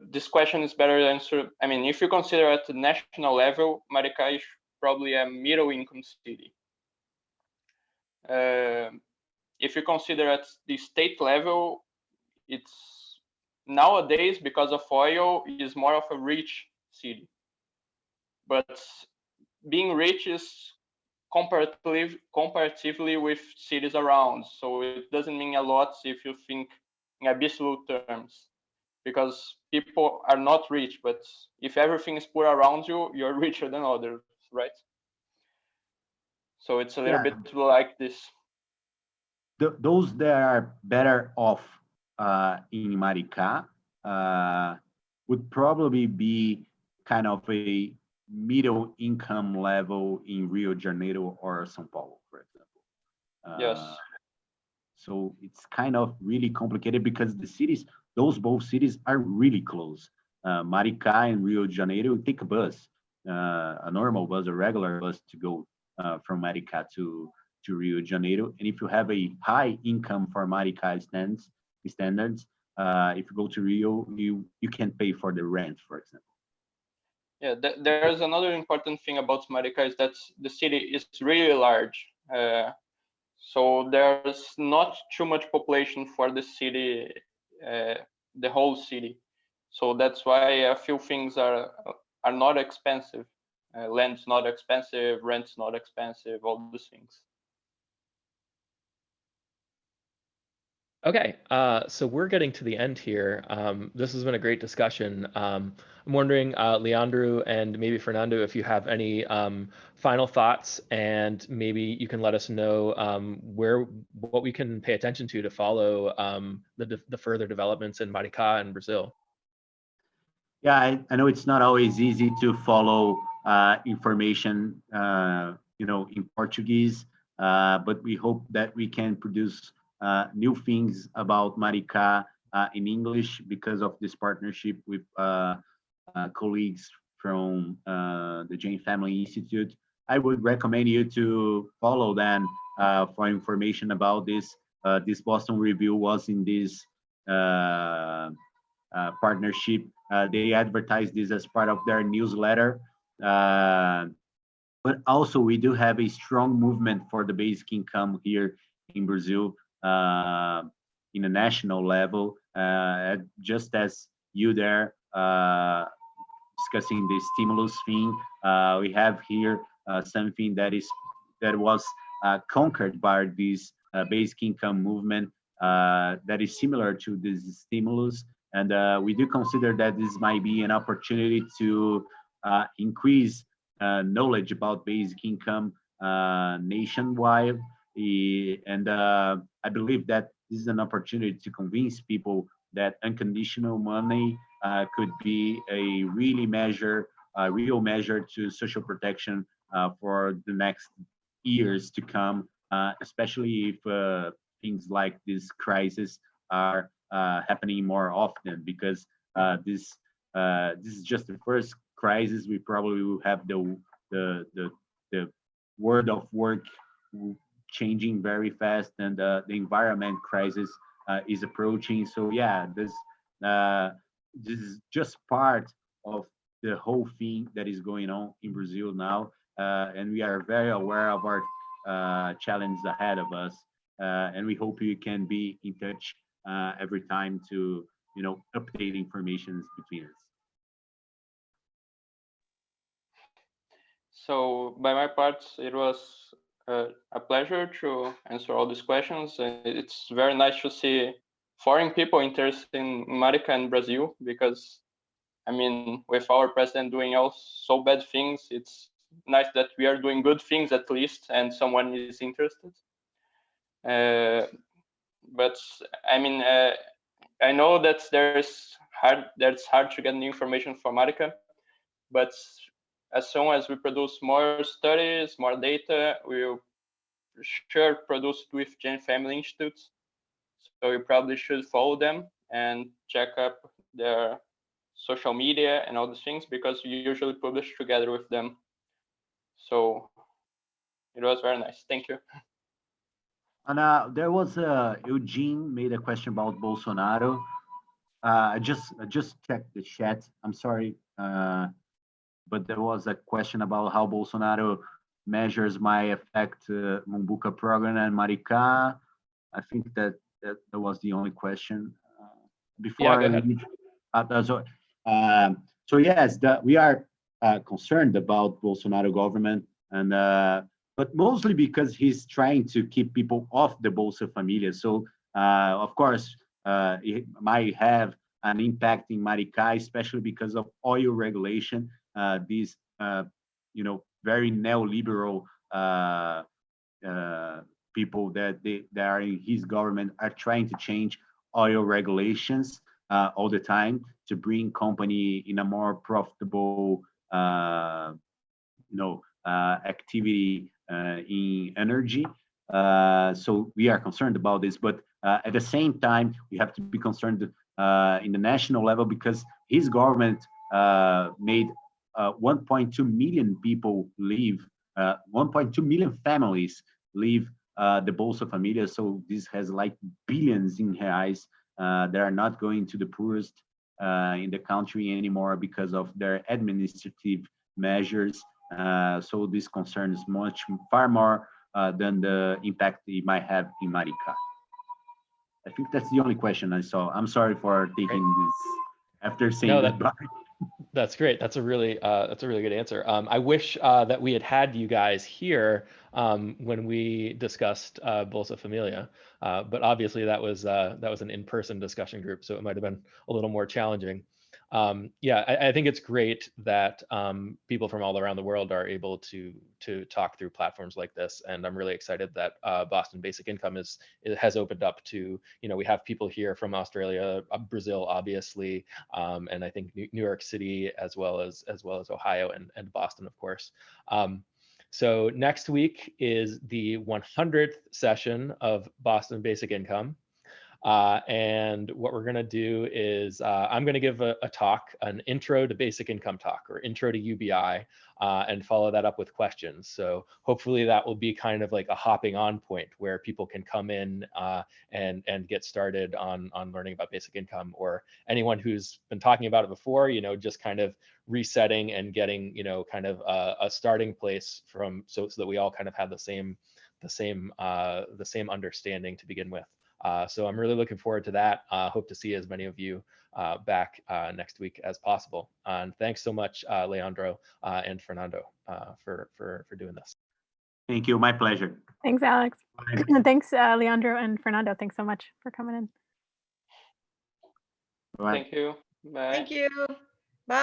this question is better answered. I mean, if you consider at the national level, Maricá is probably a middle income city. If you consider at the state level, it's nowadays, because of oil, is more of a rich city. But being rich is comparatively with cities around. So it doesn't mean a lot if you think in absolute terms, because people are not rich, but if everything is poor around you, you're richer than others, right? So it's a little bit like this. Those that are better off in Maricá would probably be kind of a middle income level in Rio de Janeiro or São Paulo, for example. Yes. So it's kind of really complicated because both cities are really close. Maricá and Rio de Janeiro, you take a bus, a normal bus, a regular bus to go from Maricá to Rio de Janeiro. And if you have a high income for Maricá standards, if you go to Rio, you can pay for the rent, for example. Yeah, there's another important thing about Maricá is that the city is really large. So there's not too much population for the city, the whole city. So that's why a few things are not expensive. Land's not expensive, rent's not expensive, all those things. Okay, so we're getting to the end here. This has been a great discussion. I'm wondering, Leandro and maybe Fernando, if you have any final thoughts, and maybe you can let us know what we can pay attention to follow the further developments in Maricá and Brazil. Yeah, I know it's not always easy to follow information, in Portuguese, but we hope that we can produce new things about Maricá in English because of this partnership with colleagues from the Jane Family Institute. I would recommend you to follow them for information about this. This Boston Review was in this partnership. They advertise this as part of their newsletter. But also we do have a strong movement for the basic income here in Brazil in a national level, just as you there discussing the stimulus thing. We have here something that was conquered by this basic income movement that is similar to this stimulus. And we do consider that this might be an opportunity to increase knowledge about basic income nationwide. And I believe that this is an opportunity to convince people that unconditional money could be a real measure to social protection for the next years to come, especially if things like this crisis are happening more often, because this is just the first crisis. We probably will have the world of work changing very fast, and the environment crisis is approaching. So yeah, this is just part of the whole thing that is going on in Brazil now, and we are very aware of our challenges ahead of us, and we hope you can be in touch every time to update information between us. So by my part, it was a pleasure to answer all these questions. It's very nice to see foreign people interested in Maricá and Brazil, because I mean, with our president doing all so bad things, it's nice that we are doing good things at least, and someone is interested. But I mean, I know that that's hard to get new information from Maricá, but as soon as we produce more studies, more data, we will sure produce it with Jane Family Institutes. So you probably should follow them and check up their social media and all these things, because we usually publish together with them. So it was very nice. Thank you. And there was Eugene made a question about Bolsonaro. I just checked the chat. I'm sorry, but there was a question about how Bolsonaro measures might affect Mumbuca program and Maricá. I think that was the only question. Before Yeah, go ahead. So yes, we are concerned about Bolsonaro government, and but mostly because he's trying to keep people off the Bolsa Familia. So of course, it might have an impact in Maricá, especially because of oil regulation. These very neoliberal people that are in his government are trying to change oil regulations all the time to bring company in a more profitable activity in energy. So we are concerned about this, but at the same time, we have to be concerned in the national level, because his government made 1.2 million people leave, 1.2 million families leave the Bolsa Familia. So this has like billions in reais that are not going to the poorest in the country anymore because of their administrative measures. So this concerns far more than the impact it might have in Maricá. I think that's the only question I saw. I'm sorry for taking this after saying No, goodbye. That's great. That's a really good answer. I wish that we had you guys here when we discussed Bolsa Familia, but obviously that was an in-person discussion group, so it might have been a little more challenging. Yeah, I think it's great that people from all around the world are able to talk through platforms like this, and I'm really excited that Boston Basic Income has opened up to, we have people here from Australia, Brazil, obviously, and I think New York City as well as Ohio and Boston, of course. So next week is the 100th session of Boston Basic Income. And what we're going to do is I'm going to give a talk, an intro to basic income talk, or intro to UBI, and follow that up with questions. So hopefully that will be kind of like a hopping on point where people can come in and get started on learning about basic income, or anyone who's been talking about it before, just kind of resetting and getting, kind of a starting place from, so that we all kind of have the same understanding to begin with. So I'm really looking forward to that. Hope to see as many of you back next week as possible. And thanks so much, Leandro and Fernando, for doing this. Thank you. My pleasure. Thanks, Alex. Bye. And thanks, Leandro and Fernando. Thanks so much for coming in. Bye. Thank you. Bye. Thank you.